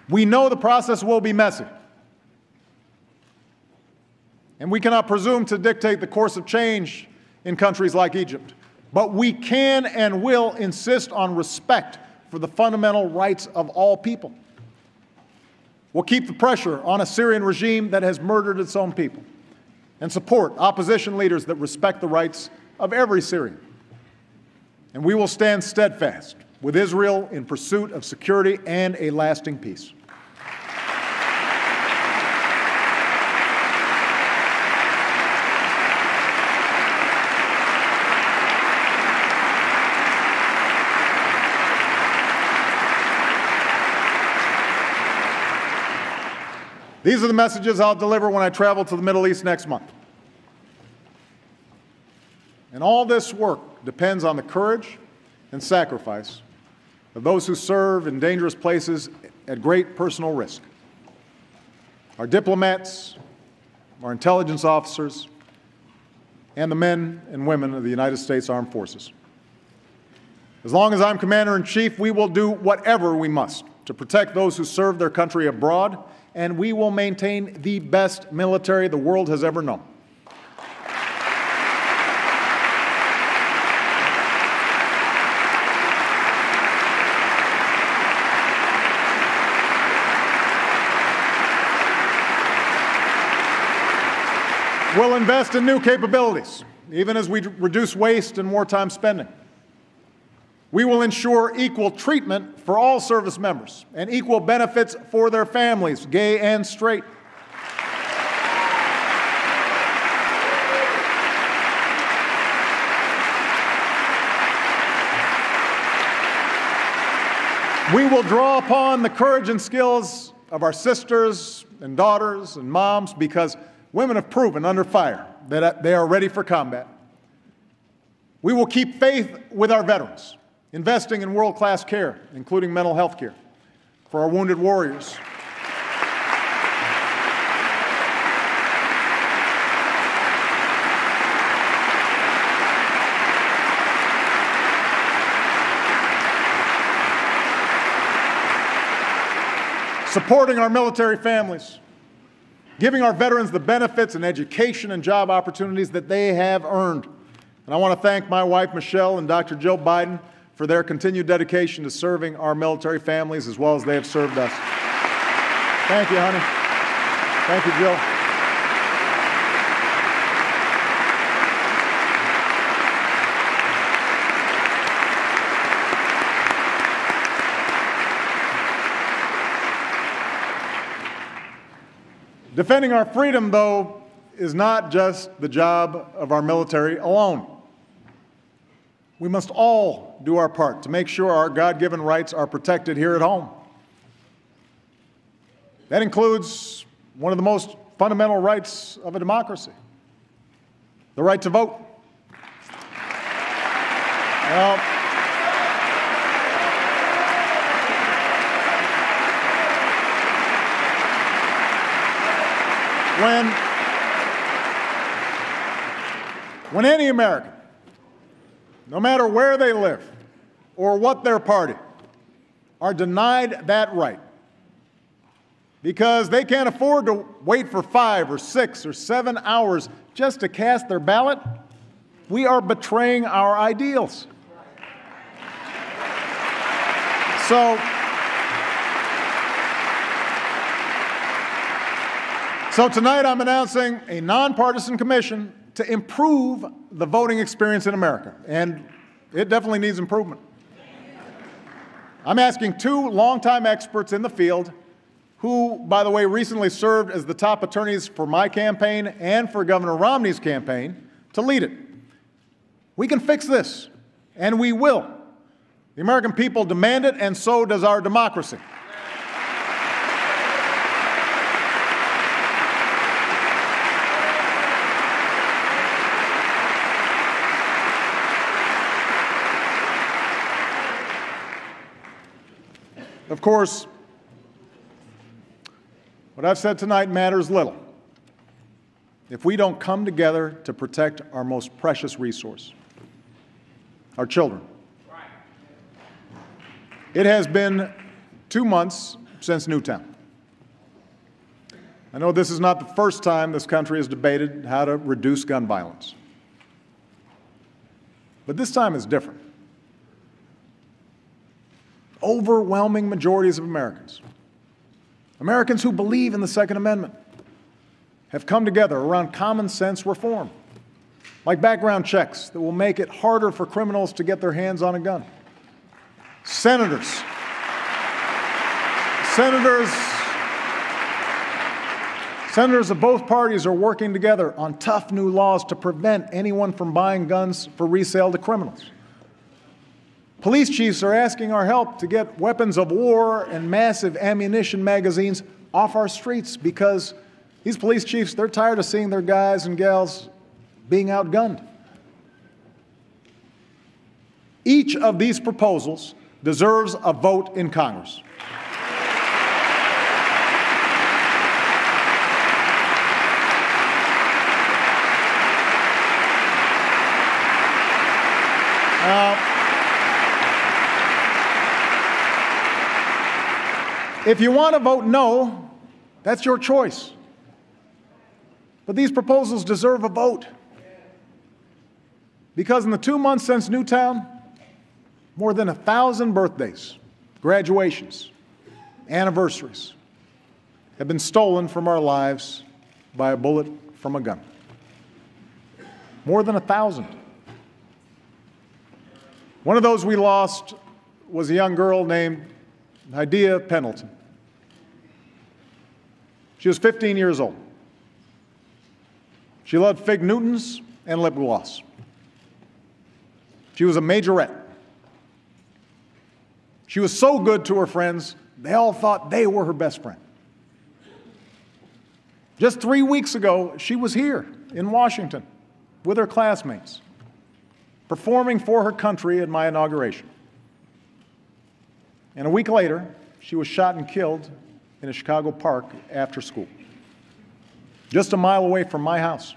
We know the process will be messy, and we cannot presume to dictate the course of change in countries like Egypt. But we can and will insist on respect for the fundamental rights of all people. We'll keep the pressure on a Syrian regime that has murdered its own people and support opposition leaders that respect the rights of every Syrian. And we will stand steadfast with Israel in pursuit of security and a lasting peace. These are the messages I'll deliver when I travel to the Middle East next month. And all this work depends on the courage and sacrifice of those who serve in dangerous places at great personal risk. Our diplomats, our intelligence officers, and the men and women of the United States Armed Forces. As long as I'm Commander-in-Chief, we will do whatever we must to protect those who serve their country abroad, and we will maintain the best military the world has ever known. We'll invest in new capabilities, even as we reduce waste and wartime spending. We will ensure equal treatment for all service members and equal benefits for their families, gay and straight. We will draw upon the courage and skills of our sisters and daughters and moms because women have proven under fire that they are ready for combat. We will keep faith with our veterans, investing in world-class care, including mental health care, for our wounded warriors. Supporting our military families, giving our veterans the benefits and education and job opportunities that they have earned. And I want to thank my wife, Michelle, and Dr. Jill Biden for their continued dedication to serving our military families as well as they have served us. Thank you, honey. Thank you, Jill. Defending our freedom, though, is not just the job of our military alone. We must all do our part to make sure our God-given rights are protected here at home. That includes one of the most fundamental rights of a democracy, the right to vote. When any American, no matter where they live or what their party, are denied that right because they can't afford to wait for 5 or 6 or 7 hours just to cast their ballot, we are betraying our ideals. So tonight I'm announcing a nonpartisan commission to improve the voting experience in America, and it definitely needs improvement. I'm asking 2 longtime experts in the field who, by the way, recently served as the top attorneys for my campaign and for Governor Romney's campaign, to lead it. We can fix this, and we will. The American people demand it, and so does our democracy. Of course, what I've said tonight matters little if we don't come together to protect our most precious resource, our children. It has been 2 months since Newtown. I know this is not the first time this country has debated how to reduce gun violence, but this time is different. Overwhelming majorities of Americans who believe in the Second Amendment, have come together around common sense reform, like background checks that will make it harder for criminals to get their hands on a gun. Senators of both parties are working together on tough new laws to prevent anyone from buying guns for resale to criminals. Police chiefs are asking our help to get weapons of war and massive ammunition magazines off our streets because these police chiefs, they're tired of seeing their guys and gals being outgunned. Each of these proposals deserves a vote in Congress. If you want to vote no, that's your choice. But these proposals deserve a vote. Because in the 2 months since Newtown, more than 1,000 birthdays, graduations, anniversaries have been stolen from our lives by a bullet from a gun. More than 1,000. One of those we lost was a young girl named Idea Pendleton. She was 15 years old. She loved fig Newtons and lip gloss. She was a majorette. She was so good to her friends, they all thought they were her best friend. Just 3 weeks ago, she was here in Washington with her classmates, performing for her country at my inauguration. And a week later, she was shot and killed in a Chicago park after school, just a mile away from my house.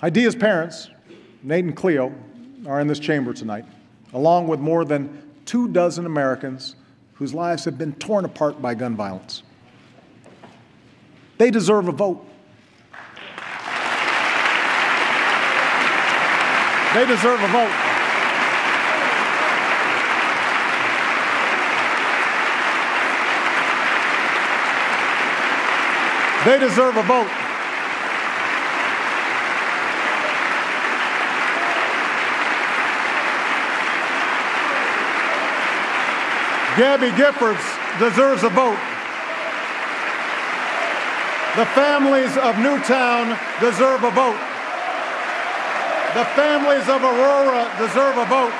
Idea's parents, Nate and Cleo, are in this chamber tonight, along with more than 24 Americans whose lives have been torn apart by gun violence. They deserve a vote. They deserve a vote. They deserve a vote. Gabby Giffords deserves a vote. The families of Newtown deserve a vote. The families of Aurora deserve a vote.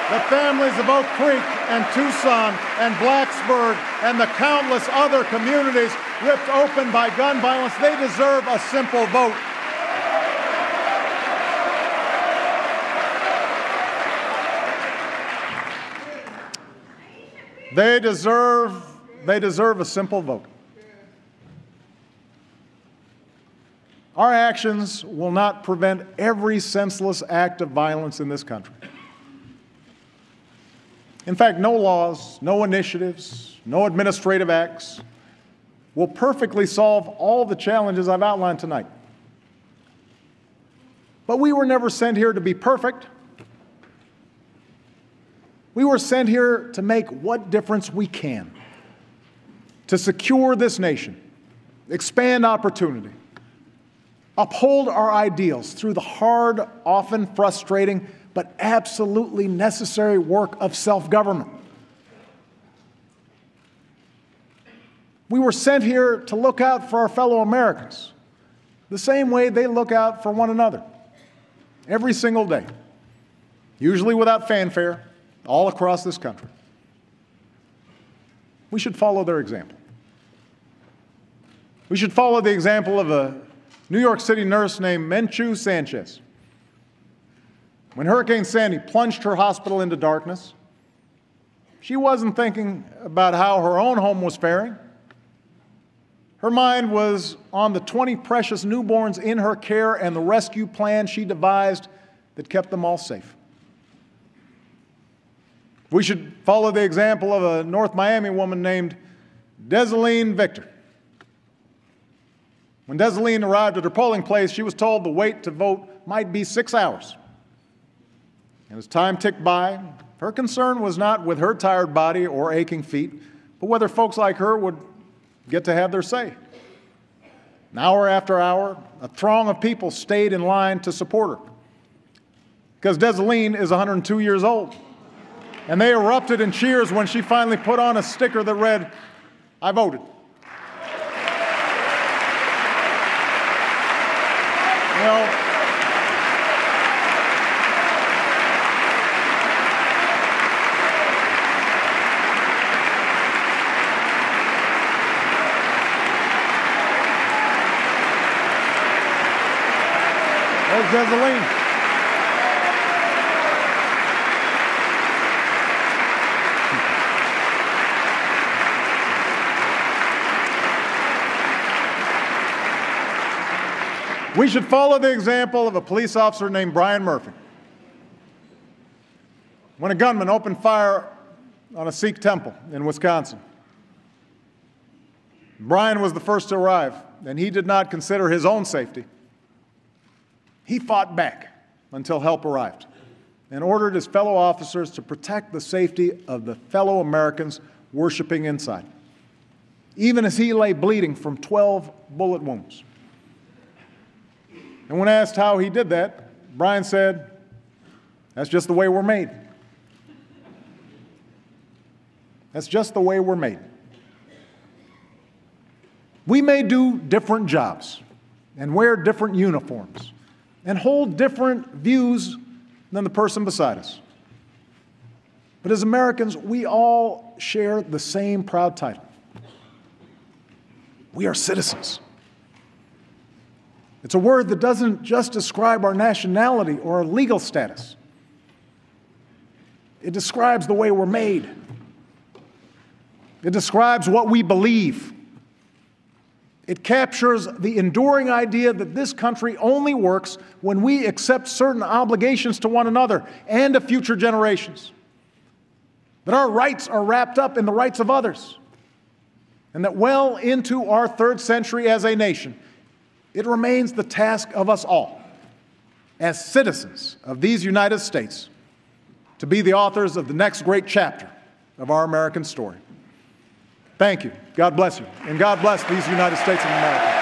The families of Oak Creek and Tucson and Blacksburg and the countless other communities ripped open by gun violence, they deserve a simple vote. They deserve a simple vote. Our actions will not prevent every senseless act of violence in this country. In fact, no laws, no initiatives, no administrative acts will perfectly solve all the challenges I've outlined tonight. But we were never sent here to be perfect. We were sent here to make what difference we can, to secure this nation, expand opportunity, uphold our ideals through the hard, often frustrating, but absolutely necessary work of self-government. We were sent here to look out for our fellow Americans, the same way they look out for one another, every single day, usually without fanfare, all across this country. We should follow their example. We should follow the example of a New York City nurse named Menchu Sanchez. When Hurricane Sandy plunged her hospital into darkness, she wasn't thinking about how her own home was faring. Her mind was on the 20 precious newborns in her care and the rescue plan she devised that kept them all safe. We should follow the example of a North Miami woman named Desaline Victor. When Desaline arrived at her polling place, she was told the wait to vote might be 6 hours. And as time ticked by, her concern was not with her tired body or aching feet, but whether folks like her would get to have their say. And hour after hour, a throng of people stayed in line to support her. Because Desaline is 102 years old. And they erupted in cheers when she finally put on a sticker that read, "I voted." You know, there's Desaline. We should follow the example of a police officer named Brian Murphy. When a gunman opened fire on a Sikh temple in Wisconsin, Brian was the first to arrive, and he did not consider his own safety. He fought back until help arrived and ordered his fellow officers to protect the safety of the fellow Americans worshiping inside, even as he lay bleeding from 12 bullet wounds. And when asked how he did that, Brian said, "That's just the way we're made. That's just the way we're made." We may do different jobs and wear different uniforms and hold different views than the person beside us. But as Americans, we all share the same proud title. We are citizens. It's a word that doesn't just describe our nationality or our legal status. It describes the way we're made. It describes what we believe. It captures the enduring idea that this country only works when we accept certain obligations to one another and to future generations. That our rights are wrapped up in the rights of others. And that well into our third century as a nation, it remains the task of us all, as citizens of these United States, to be the authors of the next great chapter of our American story. Thank you. God bless you, and God bless these United States of America.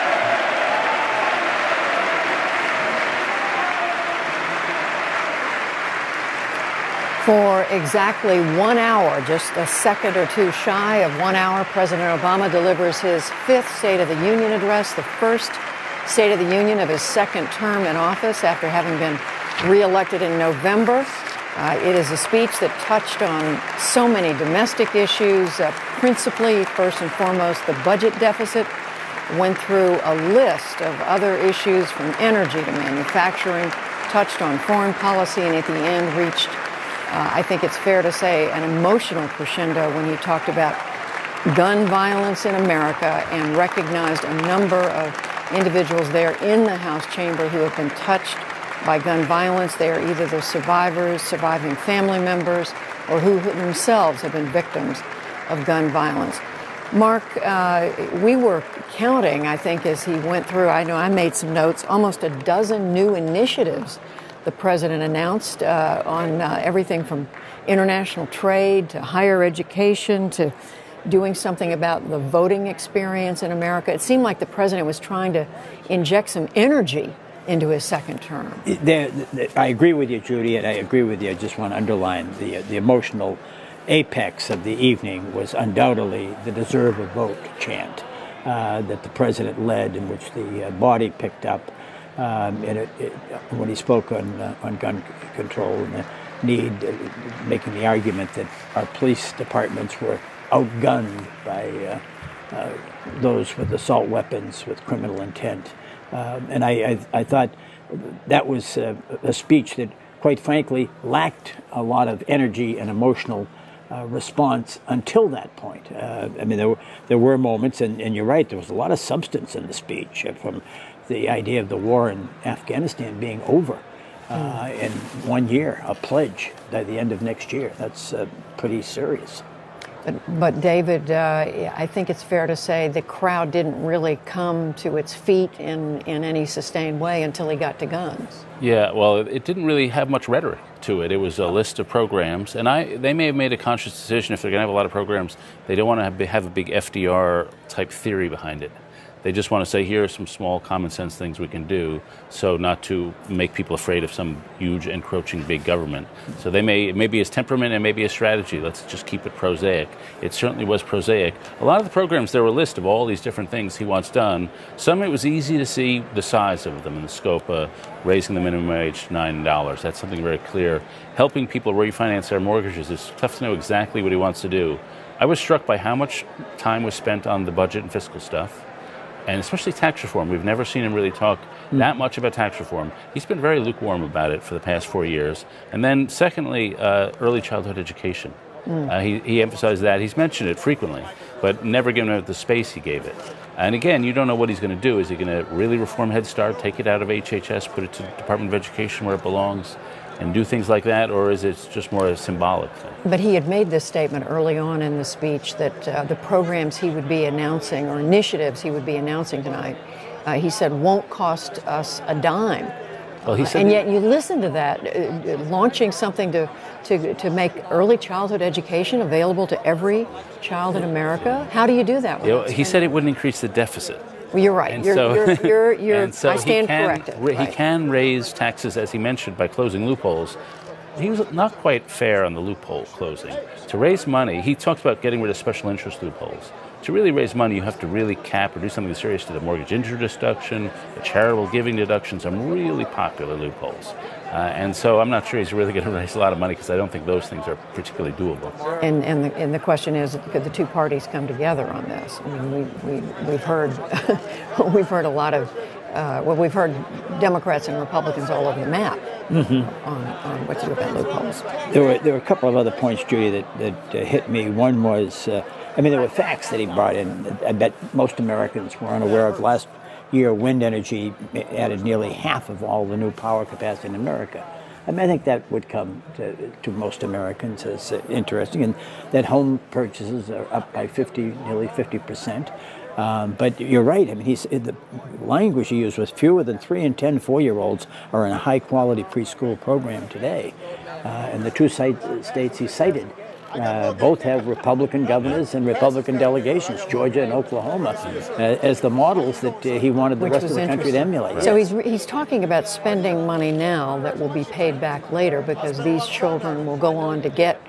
For exactly 1 hour, just a second or two shy of 1 hour, President Obama delivers his fifth State of the Union address, the first State of the Union of his second term in office after having been reelected in November. It is a speech that touched on so many domestic issues, principally, first and foremost, the budget deficit, went through a list of other issues from energy to manufacturing, touched on foreign policy, and at the end reached, I think it's fair to say, an emotional crescendo when he talked about gun violence in America and recognized a number of individuals there in the House chamber who have been touched by gun violence. They are either the survivors, surviving family members, or who themselves have been victims of gun violence. Mark, we were counting, I think, as he went through, I know I made some notes, almost a dozen new initiatives the president announced on everything from international trade to higher education to doing something about the voting experience in America. It seemed like the president was trying to inject some energy into his second term. I agree with you, Judy, and I agree with you. I just want to underline the emotional apex of the evening was undoubtedly the deserve a vote chant that the president led, in which the body picked up. And when he spoke on gun control and the need, making the argument that our police departments were outgunned by those with assault weapons with criminal intent. And I thought that was a speech that, quite frankly, lacked a lot of energy and emotional response until that point. I mean, there were moments, and you're right, there was a lot of substance in the speech, from the idea of the war in Afghanistan being over in 1 year, a pledge by the end of next year. That's pretty serious. But David, I think it's fair to say the crowd didn't really come to its feet in any sustained way until he got to guns. Yeah, well, it didn't really have much rhetoric to it. It was a list of programs, and they may have made a conscious decision if they're going to have a lot of programs, they don't want to have a big FDR-type theory behind it. They just want to say, here are some small common sense things we can do, so not to make people afraid of some huge encroaching big government. So it may be his temperament and maybe his strategy. Let's just keep it prosaic. It certainly was prosaic. A lot of the programs, there were a list of all these different things he wants done. Some it was easy to see the size of them and the scope. Raising the minimum wage to $9. That's something very clear. Helping people refinance their mortgages. It's tough to know exactly what he wants to do. I was struck by how much time was spent on the budget and fiscal stuff, and especially tax reform. We've never seen him really talk that much about tax reform. He's been very lukewarm about it for the past 4 years. And then secondly, early childhood education. He emphasized that. He's mentioned it frequently, but never given it the space he gave it. And again, you don't know what he's going to do. Is he going to really reform Head Start, take it out of HHS, put it to the Department of Education where it belongs, and do things like that, or is it just more a symbolic thing? But he had made this statement early on in the speech that the programs he would be announcing, or initiatives he would be announcing tonight, he said won't cost us a dime. Well, he said and yet you listen to that, launching something to make early childhood education available to every child in America. How do you do that? He said it wouldn't increase the deficit. Well, you're right. I stand corrected. He can raise taxes, as he mentioned, by closing loopholes. He was not quite fair on the loophole closing. To raise money, he talked about getting rid of special interest loopholes. To really raise money, you have to really cap or do something serious to the mortgage interest deduction, the charitable giving deduction, some really popular loopholes. And so I'm not sure he's really going to raise a lot of money, because I don't think those things are particularly doable. And the question is, could the two parties come together on this? I mean, we've heard we've heard a lot of we've heard Democrats and Republicans all over the map on what to do about loopholes. There were a couple of other points, Judy, that hit me. One was, there were facts that he brought in. I bet most Americans were unaware of. Last year, wind energy added nearly half of all the new power capacity in America. I think that would come to most Americans as interesting, and that home purchases are up by nearly 50%. But you're right. The language he used was fewer than 3 in 10 4-year-olds are in a high-quality preschool program today. And the two states he cited both have Republican governors and Republican delegations, Georgia and Oklahoma, as the models that he wanted the rest of the country to emulate. So he's talking about spending money now that will be paid back later because these children will go on to get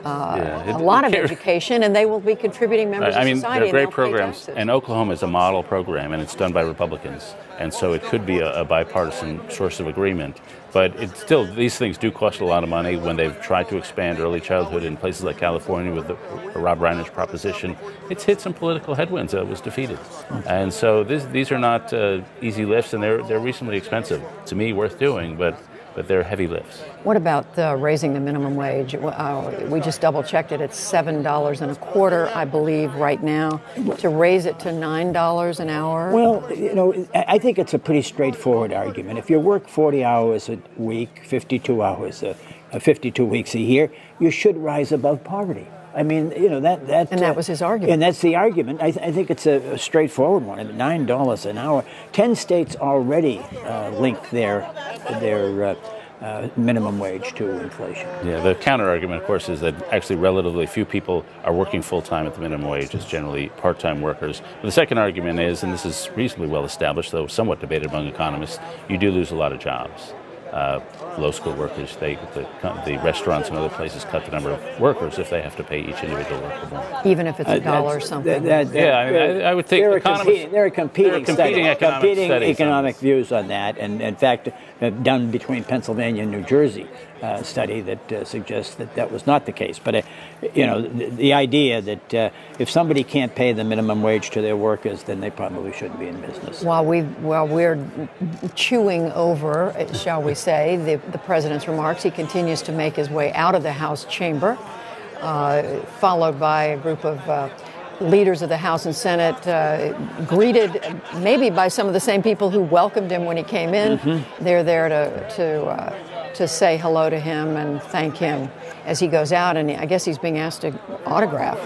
a lot of education, and they will be contributing members of society. They're great programs, and Oklahoma is a model program, and it's done by Republicans, and so it could be a bipartisan source of agreement. But it's still, these things do cost a lot of money. When they've tried to expand early childhood in places like California with the Rob Reiner's proposition, it's hit some political headwinds that was defeated. And so these are not easy lifts, and they're reasonably expensive. To me, worth doing, but they're heavy lifts. What about raising the minimum wage? We just double-checked it. It's $7.25, I believe, right now. To raise it to $9 an hour? Well, I think it's a pretty straightforward argument. If you work 40 hours a week, 52 weeks a year, you should rise above poverty. I mean, that. And that was his argument. And that's the argument. I think it's a straightforward one. At $9 an hour, 10 states already linked their minimum wage to inflation. Yeah, the counter argument, of course, is that actually relatively few people are working full time at the minimum wage. It's generally part-time workers. But the second argument is, and this is reasonably well established, though somewhat debated among economists, you do lose a lot of jobs. Low-skilled workers, the restaurants and other places cut the number of workers if they have to pay each individual worker more. Even if it's $1 or something. I would think there are competing economic economic views on that, and in fact, done between Pennsylvania and New Jersey, study that suggests that was not the case. But the idea that if somebody can't pay the minimum wage to their workers, then they probably shouldn't be in business. While we're chewing over, shall we say, the president's remarks, he continues to make his way out of the House chamber, followed by a group of leaders of the House and Senate, greeted maybe by some of the same people who welcomed him when he came in. Mm-hmm. They're there to say hello to him and thank him as he goes out, and I guess he's being asked to autograph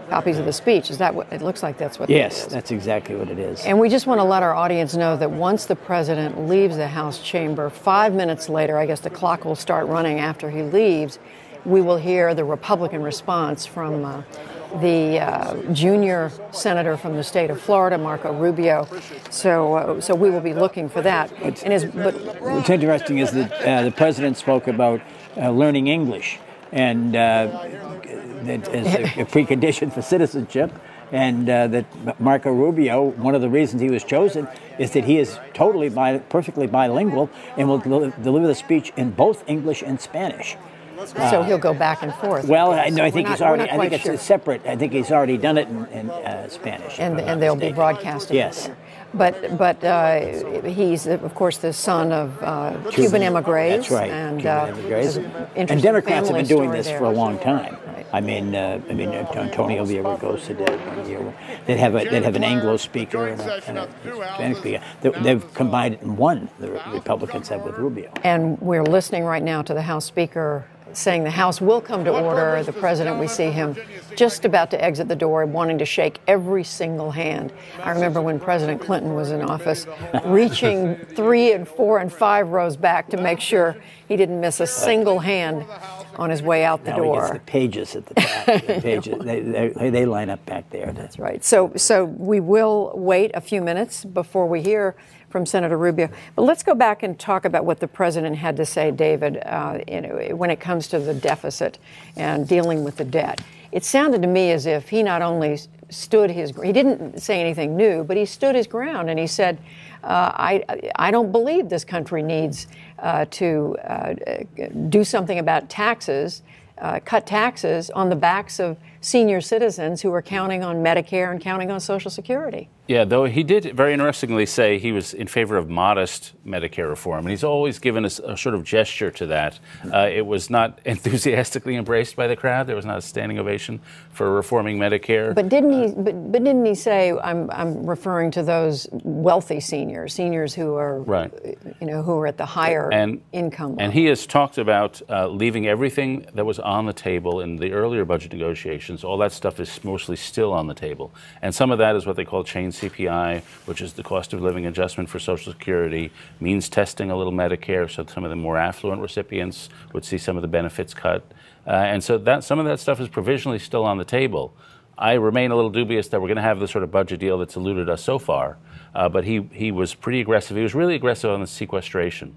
copies of the speech. Is that what it looks like? That's what Yes, it is. That's exactly what it is. And we just want to let our audience know that once the president leaves the House chamber, 5 minutes later, I guess the clock will start running after he leaves, we will hear the Republican response from the junior senator from the state of Florida, Marco Rubio. So we will be looking for that. What's interesting is that the president spoke about learning English and that as a precondition for citizenship, and that Marco Rubio, one of the reasons he was chosen is that he is perfectly bilingual and will deliver the speech in both English and Spanish. So he'll go back and forth. Well, I think he's already. I think it's separate. I think he's already done it in Spanish. And they'll be broadcasting. Yes. But he's of course the son of Cuban emigres. That's right. And and Democrats have been doing this for a long time. Right. I mean, Antonio Villaraigosa they have an Anglo speaker and a Spanish speaker. They've combined it in one. The Republicans have with Rubio. And we're listening right now to the House Speaker saying the House will come to order. The president, we see him just about to exit the door, wanting to shake every single hand. I remember when President Clinton was in office, reaching 3 and 4 and 5 rows back to make sure he didn't miss a single hand on his way out the door. Now he gets the pages at the back. The pages, they line up back there. That's right. So we will wait a few minutes before we hear from Senator Rubio. But let's go back and talk about what the president had to say, David, when it comes to the deficit and dealing with the debt. It sounded to me as if he not only he didn't say anything new, but he stood his ground and he said, I don't believe this country needs to do something about taxes, cut taxes on the backs of senior citizens who are counting on Medicare and counting on Social Security. Yeah, though he did very interestingly say he was in favor of modest Medicare reform, and he's always given us a sort of gesture to that. It was not enthusiastically embraced by the crowd. There was not a standing ovation for reforming Medicare. But didn't he say I'm referring to those wealthy seniors who are right, who are at the higher income level. And he has talked about leaving everything that was on the table in the earlier budget negotiations. All that stuff is mostly still on the table, and some of that is what they call chain CPI, which is the cost of living adjustment for Social Security, means testing a little Medicare so some of the more affluent recipients would see some of the benefits cut. And so that some of that stuff is provisionally still on the table. I remain a little dubious that we're going to have the sort of budget deal that's eluded us so far. But he was pretty aggressive. He was really aggressive on the sequestration.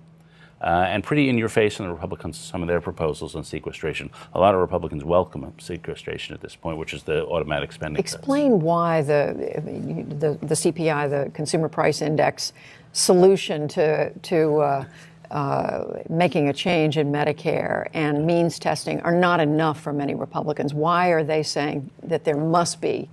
And pretty in your face on the Republicans, some of their proposals on sequestration. A lot of Republicans welcome sequestration at this point, which is the automatic spending. Explain why the CPI, the Consumer Price Index, solution to making a change in Medicare and means testing are not enough for many Republicans. Why are they saying that there must be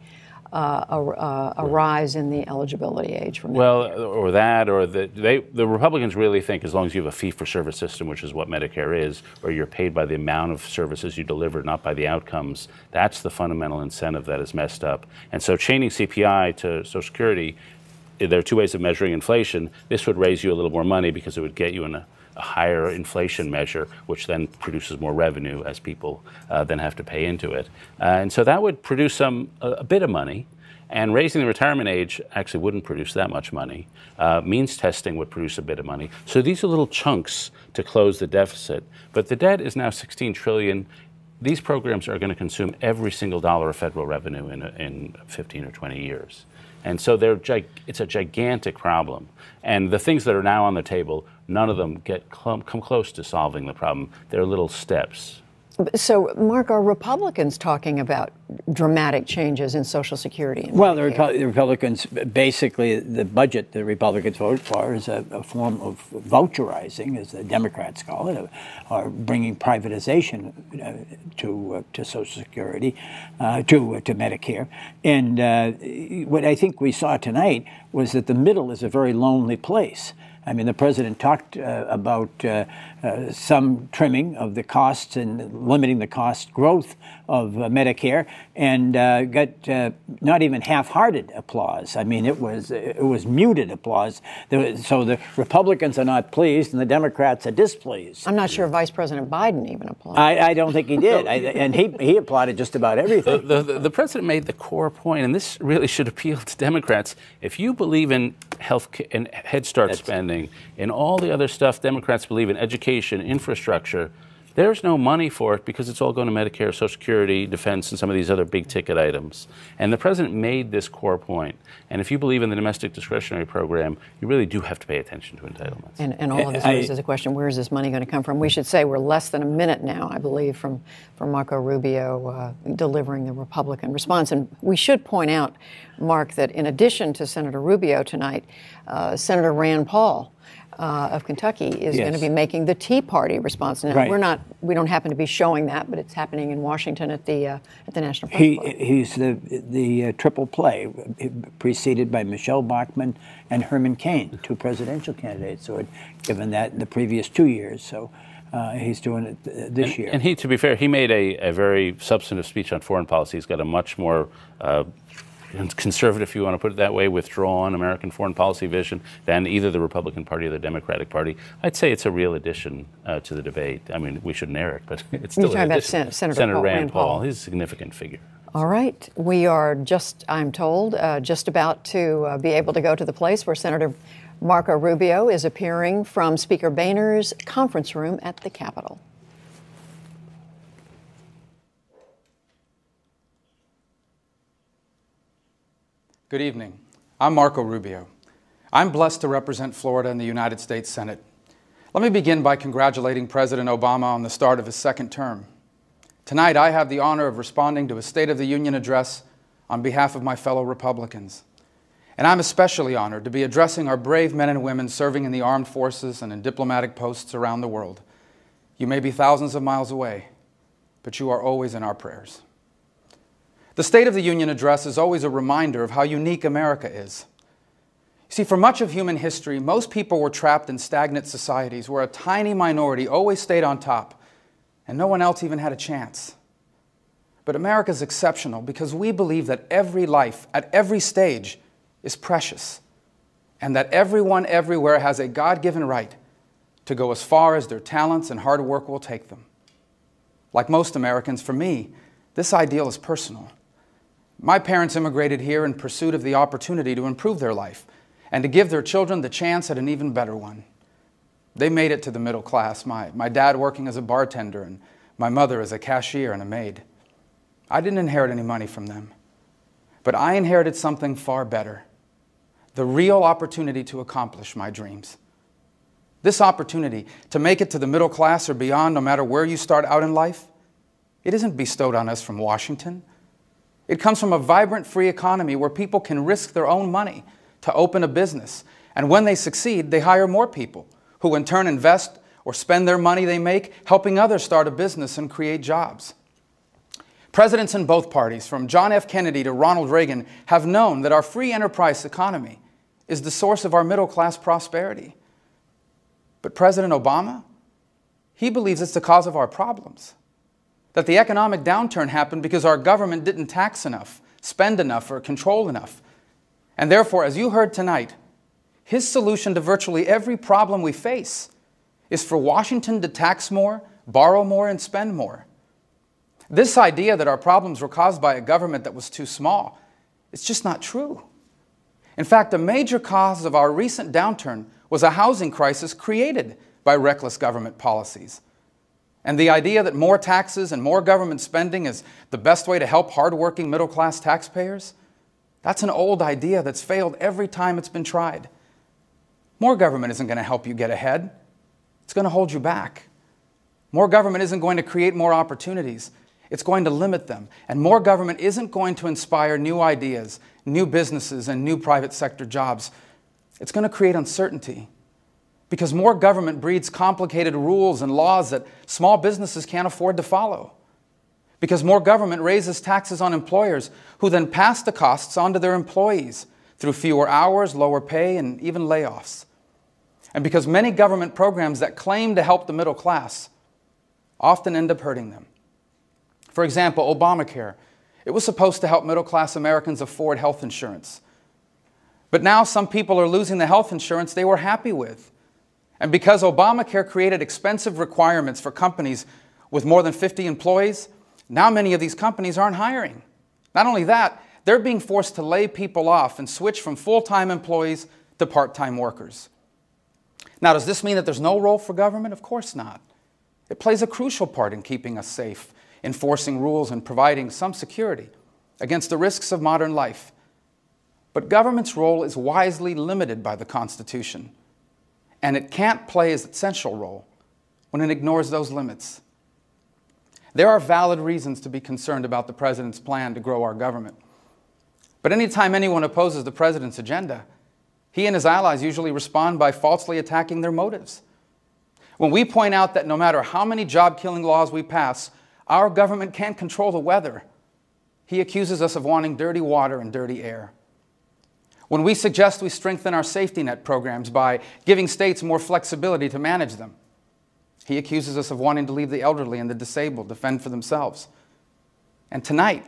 a rise in the eligibility age for Medicare? Well, or that, or the Republicans really think as long as you have a fee-for-service system, which is what Medicare is, where you're paid by the amount of services you deliver, not by the outcomes, that's the fundamental incentive that is messed up. And so chaining CPI to Social Security, there are two ways of measuring inflation. This would raise you a little more money because it would get you in a higher inflation measure, which then produces more revenue as people then have to pay into it. And so that would produce a bit of money. And raising the retirement age actually wouldn't produce that much money. Means testing would produce a bit of money. So these are little chunks to close the deficit. But the debt is now $16 trillion. These programs are going to consume every single dollar of federal revenue in 15 or 20 years. And so it's a gigantic problem. And the things that are now on the table, none of them come close to solving the problem. They're little steps. So, Mark, are Republicans talking about dramatic changes in Social Security? And well, the Republicans, basically, the budget the Republicans vote for is a form of voucherizing, as the Democrats call it, or bringing privatization to Social Security, to Medicare. And what I think we saw tonight was that the middle is a very lonely place. I mean, the president talked about some trimming of the costs and limiting the cost growth of Medicare, and got not even half-hearted applause. I mean, it was muted applause. So the Republicans are not pleased, and the Democrats are displeased. I'm not sure Vice President Biden even applauded. I don't think he did, and he applauded just about everything. The president made the core point, and this really should appeal to Democrats. If you believe in health and Head Start spending, in all the other stuff Democrats believe in, education, infrastructure, there's no money for it because it's all going to Medicare, Social Security, defense, and some of these other big ticket items. And the president made this core point. And if you believe in the domestic discretionary program, you really do have to pay attention to entitlements. And all of this raises a question, where is this money going to come from? We should say we're less than a minute now, I believe, from Marco Rubio delivering the Republican response. And we should point out, Mark, that in addition to Senator Rubio tonight, Senator Rand Paul of Kentucky is going to be making the Tea Party response. Now, we don't happen to be showing that, but it's happening in Washington at the National Press Club. He's the triple play, preceded by Michelle Bachmann and Herman Cain, two presidential candidates who had given that in the previous 2 years. So he's doing it this year. And he, to be fair, he made a very substantive speech on foreign policy. He's got a much more conservative, if you want to put it that way, withdrawn American foreign policy vision than either the Republican Party or the Democratic Party. I'd say it's a real addition to the debate. I mean, we shouldn't air it, but it's still You're talking about Senator Rand Paul. He's a significant figure. All right. We are just, I'm told, just about to be able to go to the place where Senator Marco Rubio is appearing from Speaker Boehner's conference room at the Capitol. Good evening. I'm Marco Rubio. I'm blessed to represent Florida in the United States Senate. Let me begin by congratulating President Obama on the start of his second term. Tonight, I have the honor of responding to a State of the Union address on behalf of my fellow Republicans. And I'm especially honored to be addressing our brave men and women serving in the armed forces and in diplomatic posts around the world. You may be thousands of miles away, but you are always in our prayers. The State of the Union address is always a reminder of how unique America is. You see, for much of human history, most people were trapped in stagnant societies where a tiny minority always stayed on top and no one else even had a chance. But America is exceptional because we believe that every life at every stage is precious and that everyone everywhere has a God-given right to go as far as their talents and hard work will take them. Like most Americans, for me, this ideal is personal. My parents immigrated here in pursuit of the opportunity to improve their life and to give their children the chance at an even better one. They made it to the middle class, my dad working as a bartender and my mother as a cashier and a maid. I didn't inherit any money from them, but I inherited something far better, the real opportunity to accomplish my dreams. This opportunity to make it to the middle class or beyond, no matter where you start out in life, it isn't bestowed on us from Washington. It comes from a vibrant, free economy where people can risk their own money to open a business, and when they succeed, they hire more people, who in turn invest or spend their money they make helping others start a business and create jobs. Presidents in both parties, from John F. Kennedy to Ronald Reagan, have known that our free enterprise economy is the source of our middle-class prosperity. But President Obama, he believes it's the cause of our problems. That the economic downturn happened because our government didn't tax enough, spend enough, or control enough. And therefore, as you heard tonight, his solution to virtually every problem we face is for Washington to tax more, borrow more, and spend more. This idea that our problems were caused by a government that was too small, it's just not true. In fact, a major cause of our recent downturn was a housing crisis created by reckless government policies. And the idea that more taxes and more government spending is the best way to help hardworking middle-class taxpayers, that's an old idea that's failed every time it's been tried. More government isn't going to help you get ahead. It's going to hold you back. More government isn't going to create more opportunities. It's going to limit them. And more government isn't going to inspire new ideas, new businesses, and new private sector jobs. It's going to create uncertainty. Because more government breeds complicated rules and laws that small businesses can't afford to follow. Because more government raises taxes on employers who then pass the costs on to their employees through fewer hours, lower pay, and even layoffs. And because many government programs that claim to help the middle class often end up hurting them. For example, Obamacare. It was supposed to help middle-class Americans afford health insurance. But now some people are losing the health insurance they were happy with. And because Obamacare created expensive requirements for companies with more than 50 employees, now many of these companies aren't hiring. Not only that, they're being forced to lay people off and switch from full-time employees to part-time workers. Now, does this mean that there's no role for government? Of course not. It plays a crucial part in keeping us safe, enforcing rules, and providing some security against the risks of modern life. But government's role is wisely limited by the Constitution, and it can't play its essential role when it ignores those limits. There are valid reasons to be concerned about the president's plan to grow our government. But anytime anyone opposes the president's agenda, he and his allies usually respond by falsely attacking their motives. When we point out that no matter how many job-killing laws we pass, our government can't control the weather, he accuses us of wanting dirty water and dirty air. When we suggest we strengthen our safety net programs by giving states more flexibility to manage them, he accuses us of wanting to leave the elderly and the disabled to fend for themselves. And tonight,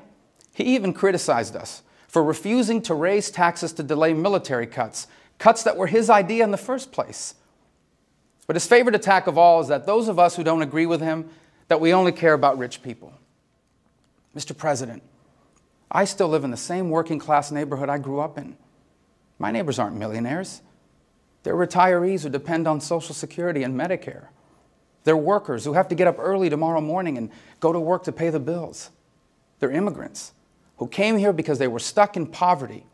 he even criticized us for refusing to raise taxes to delay military cuts, cuts that were his idea in the first place. But his favorite attack of all is that those of us who don't agree with him, that we only care about rich people. Mr. President, I still live in the same working-class neighborhood I grew up in. My neighbors aren't millionaires. They're retirees who depend on Social Security and Medicare. They're workers who have to get up early tomorrow morning and go to work to pay the bills. They're immigrants who came here because they were stuck in poverty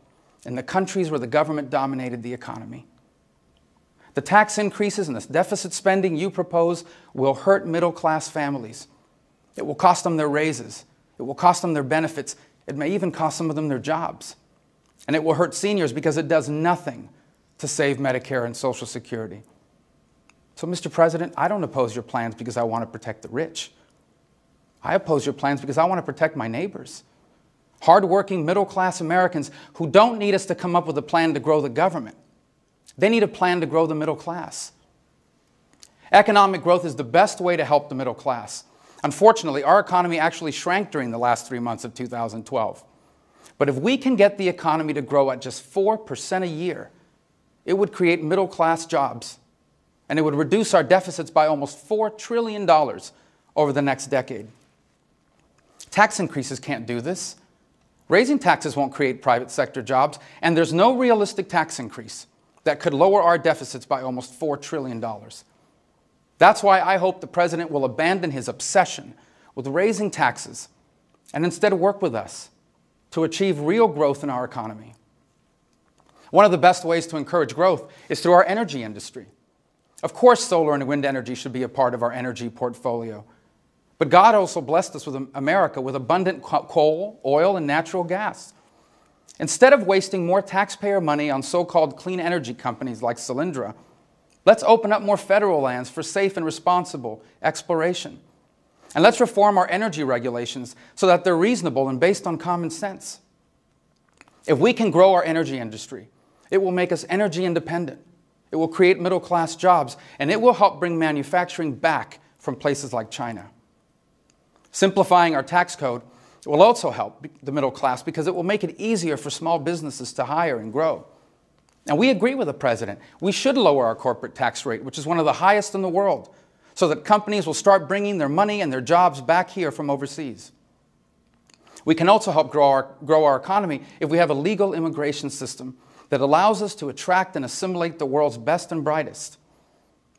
in the countries where the government dominated the economy. The tax increases and the deficit spending you propose will hurt middle-class families. It will cost them their raises. It will cost them their benefits. It may even cost some of them their jobs. And it will hurt seniors because it does nothing to save Medicare and Social Security. So, Mr. President, I don't oppose your plans because I want to protect the rich. I oppose your plans because I want to protect my neighbors. Hardworking, middle-class Americans who don't need us to come up with a plan to grow the government. They need a plan to grow the middle class. Economic growth is the best way to help the middle class. Unfortunately, our economy actually shrank during the last 3 months of 2012. But if we can get the economy to grow at just 4% a year, it would create middle-class jobs, and it would reduce our deficits by almost $4 trillion over the next decade. Tax increases can't do this. Raising taxes won't create private sector jobs, and there's no realistic tax increase that could lower our deficits by almost $4 trillion. That's why I hope the President will abandon his obsession with raising taxes and instead work with us to achieve real growth in our economy. One of the best ways to encourage growth is through our energy industry. Of course, solar and wind energy should be a part of our energy portfolio. But God also blessed us with America with abundant coal, oil, and natural gas. Instead of wasting more taxpayer money on so-called clean energy companies like Solyndra, let's open up more federal lands for safe and responsible exploration. And let's reform our energy regulations so that they're reasonable and based on common sense. If we can grow our energy industry, it will make us energy independent. It will create middle-class jobs, and it will help bring manufacturing back from places like China. Simplifying our tax code will also help the middle class because it will make it easier for small businesses to hire and grow. And we agree with the President. We should lower our corporate tax rate, which is one of the highest in the world, so that companies will start bringing their money and their jobs back here from overseas. We can also help grow our economy if we have a legal immigration system that allows us to attract and assimilate the world's best and brightest.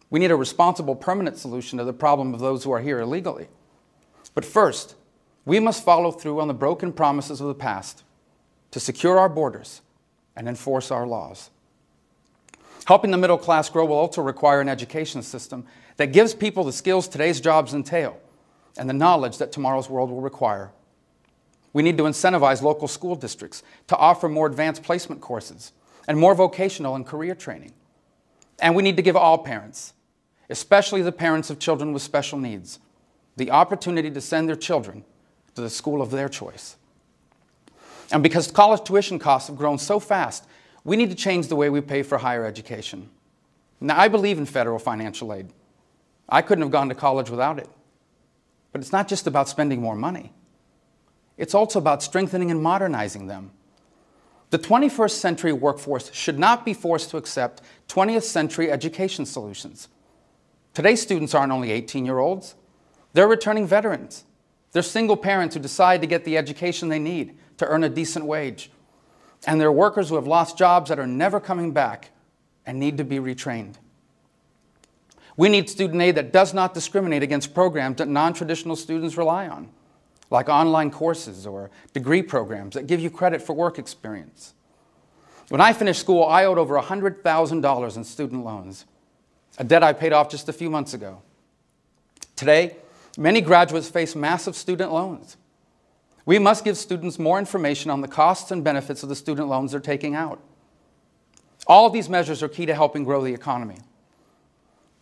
We need a responsible, permanent solution to the problem of those who are here illegally. But first, we must follow through on the broken promises of the past to secure our borders and enforce our laws. Helping the middle class grow will also require an education system that gives people the skills today's jobs entail and the knowledge that tomorrow's world will require. We need to incentivize local school districts to offer more advanced placement courses and more vocational and career training. And we need to give all parents, especially the parents of children with special needs, the opportunity to send their children to the school of their choice. And because college tuition costs have grown so fast, we need to change the way we pay for higher education. Now, I believe in federal financial aid. I couldn't have gone to college without it. But it's not just about spending more money. It's also about strengthening and modernizing them. The 21st century workforce should not be forced to accept 20th century education solutions. Today's students aren't only 18-year-olds. They're returning veterans. They're single parents who decide to get the education they need to earn a decent wage. And they're workers who have lost jobs that are never coming back and need to be retrained. We need student aid that does not discriminate against programs that non-traditional students rely on, like online courses or degree programs that give you credit for work experience. When I finished school, I owed over $100,000 in student loans, a debt I paid off just a few months ago. Today, many graduates face massive student loans. We must give students more information on the costs and benefits of the student loans they're taking out. All of these measures are key to helping grow the economy.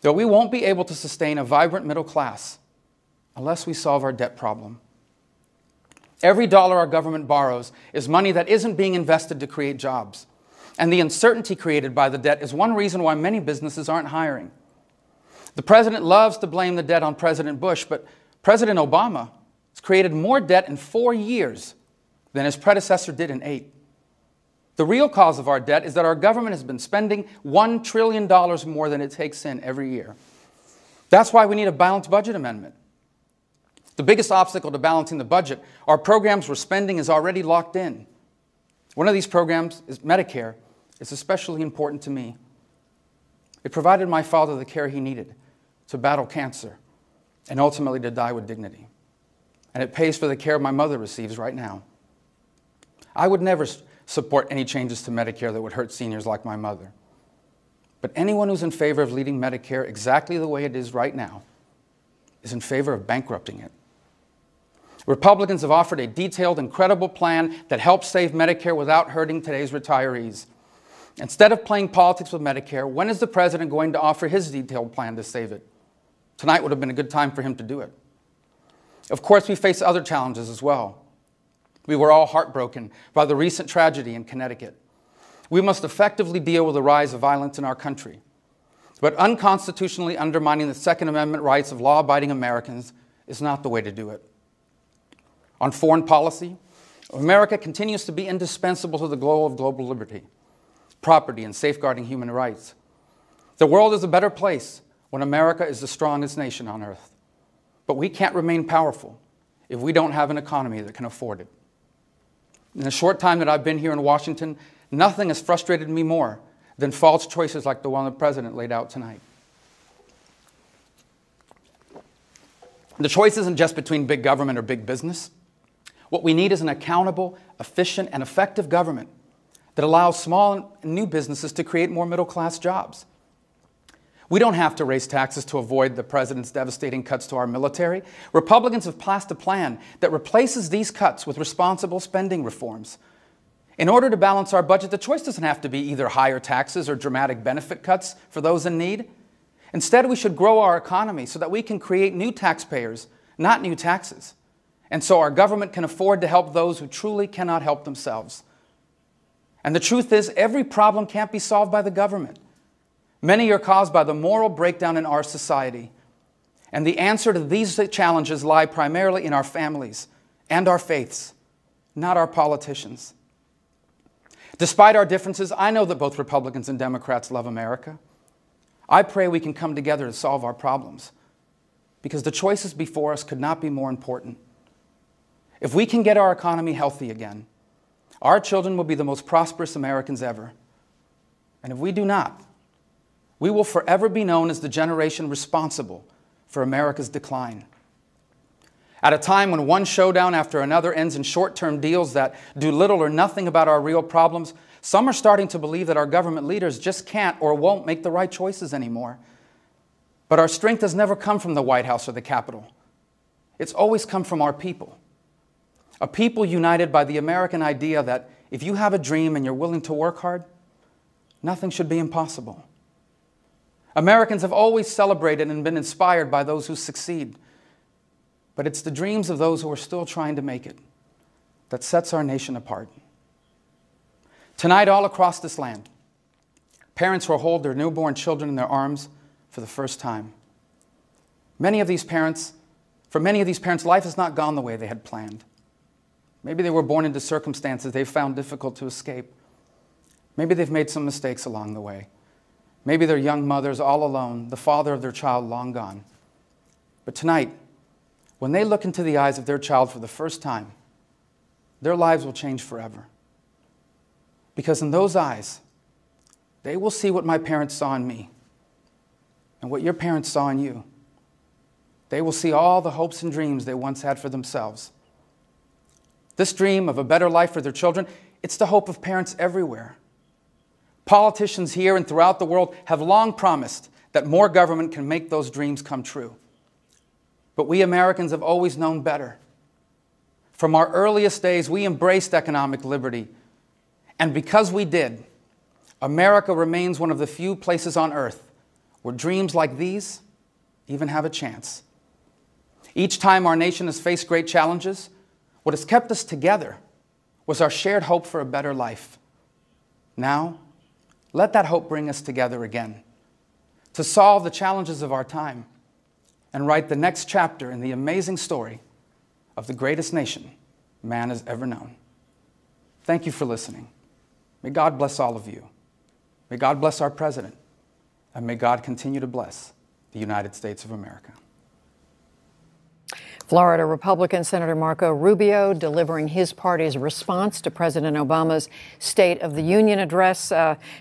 Though we won't be able to sustain a vibrant middle class unless we solve our debt problem. Every dollar our government borrows is money that isn't being invested to create jobs. And the uncertainty created by the debt is one reason why many businesses aren't hiring. The President loves to blame the debt on President Bush, but President Obama has created more debt in 4 years than his predecessor did in 8. The real cause of our debt is that our government has been spending $1 trillion more than it takes in every year. That's why we need a balanced budget amendment. The biggest obstacle to balancing the budget are programs where spending is already locked in. One of these programs is Medicare. It's especially important to me. It provided my father the care he needed to battle cancer and ultimately to die with dignity. And it pays for the care my mother receives right now. I would never support any changes to Medicare that would hurt seniors like my mother. But anyone who's in favor of leaving Medicare exactly the way it is right now is in favor of bankrupting it. Republicans have offered a detailed and credible plan that helps save Medicare without hurting today's retirees. Instead of playing politics with Medicare, when is the President going to offer his detailed plan to save it? Tonight would have been a good time for him to do it. Of course, we face other challenges as well. We were all heartbroken by the recent tragedy in Connecticut. We must effectively deal with the rise of violence in our country. But unconstitutionally undermining the Second Amendment rights of law-abiding Americans is not the way to do it. On foreign policy, America continues to be indispensable to the goal of global liberty, property, and safeguarding human rights. The world is a better place when America is the strongest nation on earth. But we can't remain powerful if we don't have an economy that can afford it. In the short time that I've been here in Washington, nothing has frustrated me more than false choices like the one the President laid out tonight. The choice isn't just between big government or big business. What we need is an accountable, efficient, and effective government that allows small and new businesses to create more middle-class jobs. We don't have to raise taxes to avoid the President's devastating cuts to our military. Republicans have passed a plan that replaces these cuts with responsible spending reforms. In order to balance our budget, the choice doesn't have to be either higher taxes or dramatic benefit cuts for those in need. Instead, we should grow our economy so that we can create new taxpayers, not new taxes, and so our government can afford to help those who truly cannot help themselves. And the truth is, every problem can't be solved by the government. Many are caused by the moral breakdown in our society. And the answer to these challenges lie primarily in our families and our faiths, not our politicians. Despite our differences, I know that both Republicans and Democrats love America. I pray we can come together to solve our problems, because the choices before us could not be more important. If we can get our economy healthy again, our children will be the most prosperous Americans ever. And if we do not, we will forever be known as the generation responsible for America's decline. At a time when one showdown after another ends in short-term deals that do little or nothing about our real problems, some are starting to believe that our government leaders just can't or won't make the right choices anymore. But our strength has never come from the White House or the Capitol. It's always come from our people. A people united by the American idea that if you have a dream and you're willing to work hard, nothing should be impossible. Americans have always celebrated and been inspired by those who succeed. But it's the dreams of those who are still trying to make it that sets our nation apart. Tonight, all across this land, parents will hold their newborn children in their arms for the first time. For many of these parents, life has not gone the way they had planned. Maybe they were born into circumstances they found difficult to escape. Maybe they've made some mistakes along the way. Maybe they're young mothers all alone, the father of their child long gone. But tonight, when they look into the eyes of their child for the first time, their lives will change forever. Because in those eyes, they will see what my parents saw in me and what your parents saw in you. They will see all the hopes and dreams they once had for themselves. This dream of a better life for their children, it's the hope of parents everywhere. Politicians here and throughout the world have long promised that more government can make those dreams come true. But we Americans have always known better. From our earliest days, we embraced economic liberty. And because we did, America remains one of the few places on earth where dreams like these even have a chance. Each time our nation has faced great challenges, what has kept us together was our shared hope for a better life. Now, let that hope bring us together again to solve the challenges of our time and write the next chapter in the amazing story of the greatest nation man has ever known. Thank you for listening. May God bless all of you. May God bless our president. And may God continue to bless the United States of America. Florida Republican Senator Marco Rubio delivering his party's response to President Obama's State of the Union address,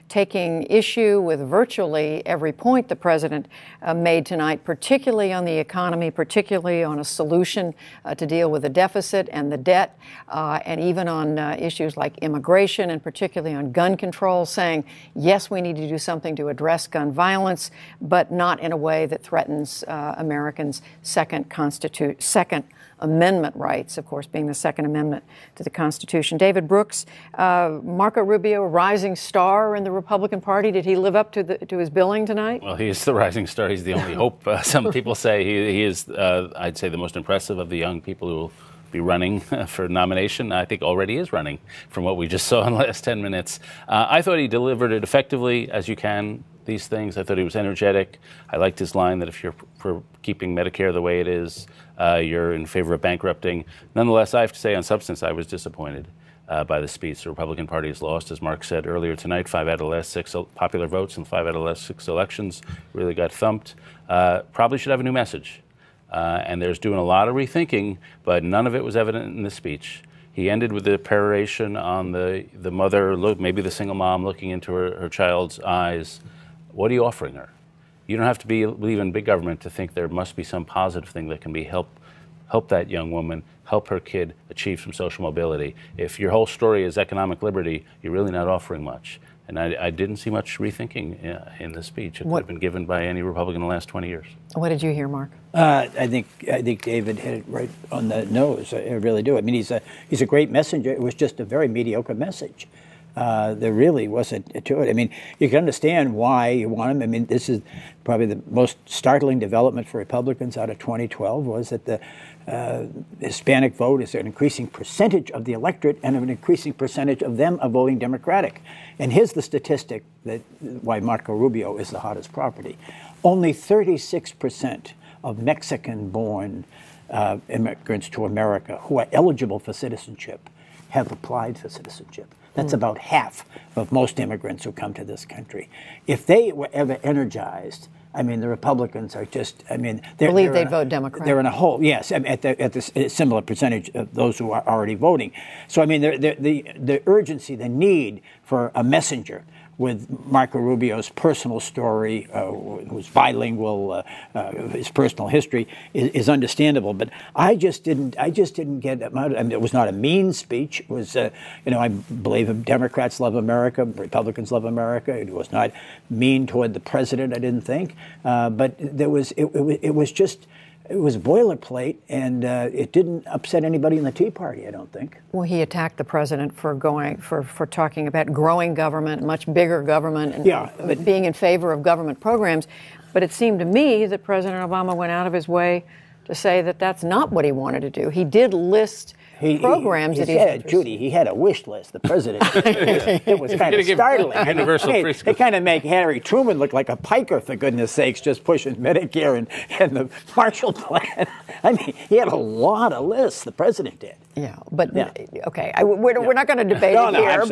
taking issue with virtually every point the president made tonight, particularly on the economy, particularly on a solution to deal with the deficit and the debt, and even on issues like immigration and particularly on gun control, saying, yes, we need to do something to address gun violence, but not in a way that threatens Americans' Second Amendment rights, of course, being the Second Amendment to the Constitution. David Brooks, Marco Rubio, a rising star in the Republican Party. Did he live up to his billing tonight? Well, he is the rising star. He's the only hope. Some people say he is, I'd say, the most impressive of the young people who will be running for nomination. I think already is running from what we just saw in the last 10 minutes. I thought he delivered it effectively, as you can, these things. I thought he was energetic. I liked his line that if you're for keeping Medicare the way it is, you're in favor of bankrupting. Nonetheless, I have to say on substance, I was disappointed by the speech. The Republican Party has lost, as Mark said earlier tonight, 5 out of the last 6 popular votes in 5 out of the last 6 elections. Really got thumped. Probably should have a new message. And there's doing a lot of rethinking, but none of it was evident in this speech. He ended with the peroration on the mother, maybe the single mom looking into her child's eyes. What are you offering her? You don't have to believe in big government to think there must be some positive thing that can be help that young woman, help her kid achieve some social mobility. If your whole story is economic liberty, you're really not offering much. And I didn't see much rethinking in the speech. It could have been given by any Republican in the last 20 years. What did you hear, Mark? I think David hit it right on the nose. I really do. I mean, he's a great messenger. It was just a very mediocre message. There really wasn't to it. I mean, you can understand why you want him. I mean, this is probably the most startling development for Republicans out of 2012 was that the Hispanic vote is an increasing percentage of the electorate and an increasing percentage of them are voting Democratic. And here's the statistic that why Marco Rubio is the hottest property. Only 36% of Mexican-born immigrants to America who are eligible for citizenship have applied for citizenship. That's about half of most immigrants who come to this country. If they were ever energized, I mean, the Republicans are just, I mean, they'd vote Democrat. They're in a hole, yes, at the similar percentage of those who are already voting. So, I mean, the urgency, the need for a messenger with Marco Rubio's personal story, who's bilingual, his personal history is understandable. But I just didn't get. I mean, it was not a mean speech. It was, I believe Democrats love America, Republicans love America. It was not mean toward the president. I didn't think, but there was. It was just. It was boilerplate, and it didn't upset anybody in the Tea Party, I don't think. Well, he attacked the president for talking about growing government, much bigger government, and being in favor of government programs. But it seemed to me that President Obama went out of his way to say that that's not what he wanted to do. He did list programs that he had. Judy, he had a wish list, the president. It was kind of startling. They kind of make Harry Truman look like a piker, for goodness sakes, just pushing Medicare and the Marshall Plan. I mean, he had a lot of lists, the president did. Yeah, but okay, we're not going to debate it here.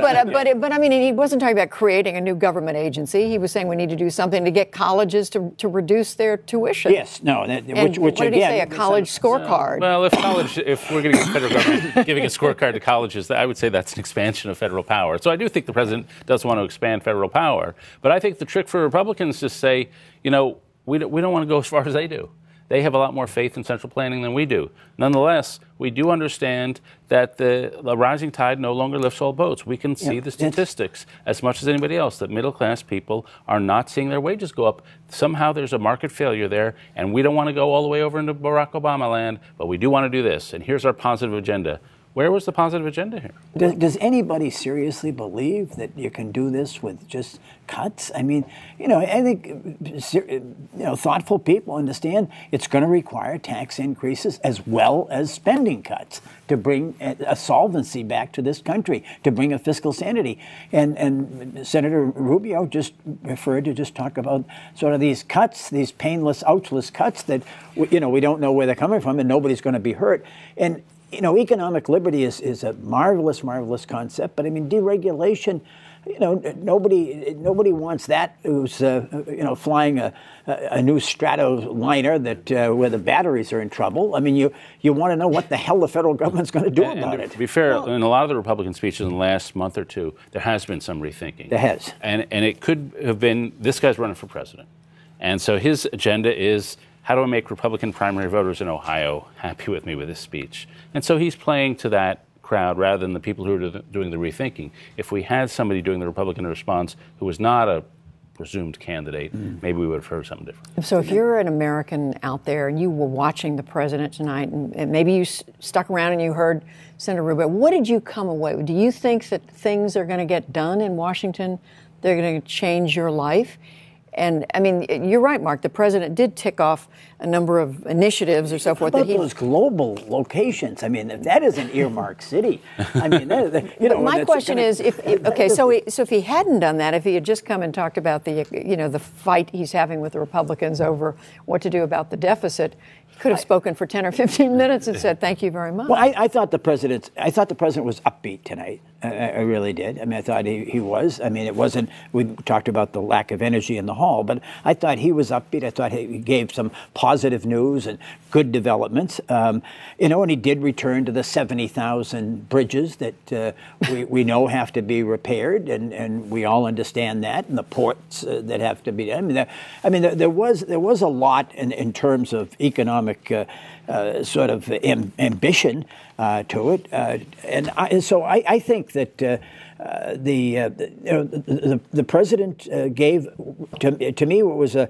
But I mean, he wasn't talking about creating a new government agency. He was saying we need to do something to get colleges to reduce their tuition. Yes, no, which what did he say? A college scorecard. Well, if we're going to get federal government giving a scorecard to colleges, I would say that's an expansion of federal power. So I do think the president does want to expand federal power. But I think the trick for Republicans is to say, we don't want to go as far as they do. They have a lot more faith in central planning than we do. Nonetheless, we do understand that the rising tide no longer lifts all boats. We can see the statistics as much as anybody else that middle-class people are not seeing their wages go up. Somehow there's a market failure there, and we don't want to go all the way over into Barack Obama land, but we do want to do this, and here's our positive agenda. Where was the positive agenda here? Does anybody seriously believe that you can do this with just cuts? I mean, I think, thoughtful people understand it's going to require tax increases as well as spending cuts to bring a solvency back to this country, to bring a fiscal sanity. And Senator Rubio just referred to just talk about sort of these cuts, these painless, ouchless cuts that, we don't know where they're coming from and nobody's going to be hurt. And economic liberty is a marvelous, marvelous concept, but I mean, deregulation, nobody wants that who's, flying a new Stratoliner that where the batteries are in trouble. I mean, you want to know what the hell the federal government's going to do about it. To be fair, in a lot of the Republican speeches in the last month or two, there has been some rethinking. There has. And it could have been, this guy's running for president. And so his agenda is, how do I make Republican primary voters in Ohio happy with me with this speech? And so he's playing to that crowd rather than the people who are doing the rethinking. If we had somebody doing the Republican response who was not a presumed candidate, maybe we would have heard something different. So if you're an American out there and you were watching the president tonight and maybe you stuck around and you heard Senator Rubio, what did you come away with? Do you think that things are going to get done in Washington? They're going to change your life? And, I mean, you're right, Mark. The president did tick off a number of initiatives or so forth. How about those global locations? I mean, that is an earmarked city. I mean, But my question is, so if he hadn't done that, if he had just come and talked about the fight he's having with the Republicans over what to do about the deficit, he could have spoken for 10 or 15 minutes and said, "Thank you very much." Well, I thought the president was upbeat tonight. I really did. I mean, I thought he was. I mean, it wasn't, we talked about the lack of energy in the hall, but I thought he was upbeat. I thought he gave some positive news and good developments. And he did return to the 70,000 bridges that we know have to be repaired, and we all understand that, and the ports that have to be done. There was a lot in terms of economic sort of ambition to it, and so I think that the president gave to me what was a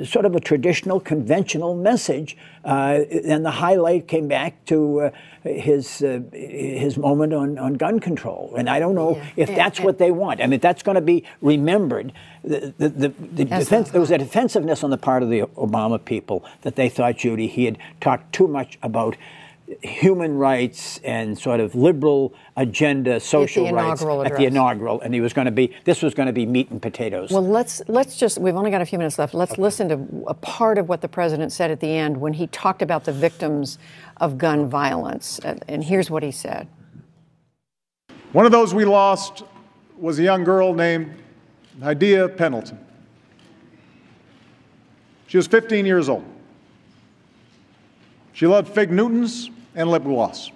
sort of a traditional, conventional message, and the highlight came back to his moment on gun control. And I don't know if that's what they want. I mean, that's going to be remembered. The defense, there was a defensiveness on the part of the Obama people that they thought, Judy, he had talked too much about human rights and sort of liberal agenda, social rights at the inaugural, and this was going to be meat and potatoes. Well, let's just, we've only got a few minutes left. Let's listen to a part of what the president said at the end when he talked about the victims of gun violence. And here's what he said. One of those we lost was a young girl named Hadiya Pendleton. She was 15 years old. She loved fig Newtons and lip gloss.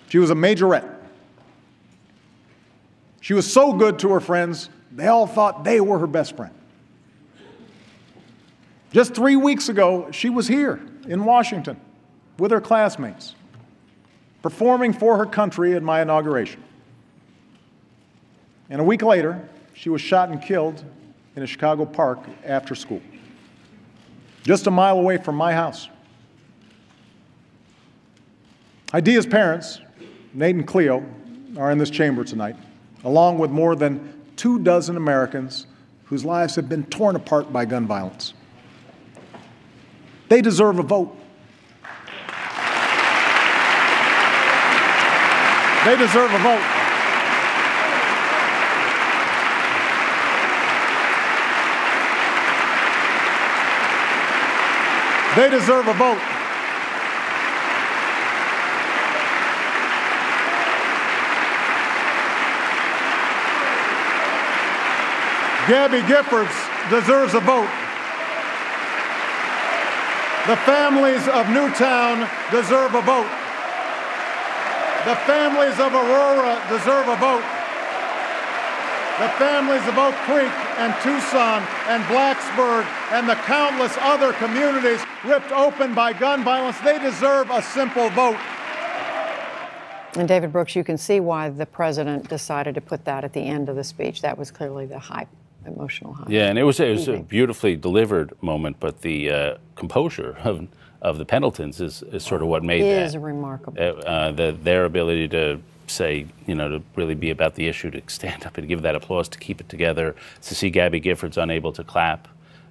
She was a majorette. She was so good to her friends, they all thought they were her best friend. Just 3 weeks ago, she was here in Washington with her classmates, performing for her country at my inauguration. And a week later, she was shot and killed in a Chicago park after school, just a mile away from my house. Hadiya's parents, Nate and Cleo, are in this chamber tonight, along with more than 24 Americans whose lives have been torn apart by gun violence. They deserve a vote. They deserve a vote. They deserve a vote. Gabby Giffords deserves a vote. The families of Newtown deserve a vote. The families of Aurora deserve a vote. The families of Oak Creek and Tucson and Blacksburg and the countless other communities ripped open by gun violence, they deserve a simple vote. And David Brooks, you can see why the president decided to put that at the end of the speech. That was clearly the emotional high. Yeah, and it was a beautifully delivered moment, but the composure of the Pendletons is sort of what made that. It is remarkable. Their ability to say, to really be about the issue, to stand up and give that applause, to keep it together, to see Gabby Giffords unable to clap,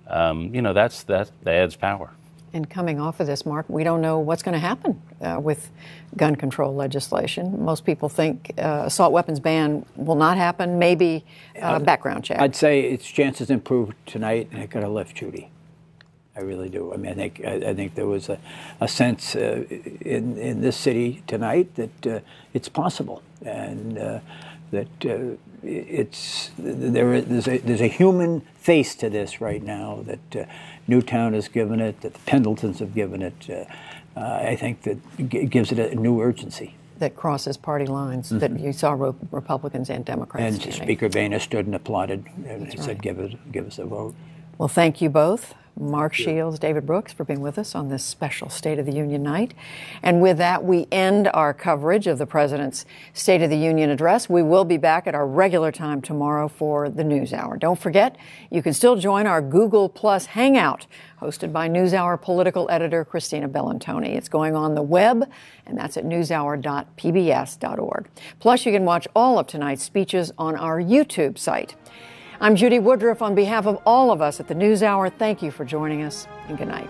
that adds power. And coming off of this, Mark, we don't know what's going to happen with gun control legislation. Most people think assault weapons ban will not happen, maybe background check. I'd say its chances improved tonight, and it got a lift, Judy. I really do. I mean, I think there was a sense in this city tonight that it's possible, and that there's a human face to this right now that Newtown has given it, that the Pendletons have given it. I think that gives it a new urgency. That crosses party lines, that you saw Republicans and Democrats. And Speaker Boehner stood and applauded and said, give us a vote. Well, thank you both, Mark Shields, David Brooks, for being with us on this special State of the Union night. And with that, we end our coverage of the President's State of the Union address. We will be back at our regular time tomorrow for the NewsHour. Don't forget, you can still join our Google Plus Hangout, hosted by NewsHour political editor Christina Bellantoni. It's going on the web, and that's at newshour.pbs.org. Plus, you can watch all of tonight's speeches on our YouTube site. I'm Judy Woodruff. On behalf of all of us at the NewsHour, thank you for joining us, and good night.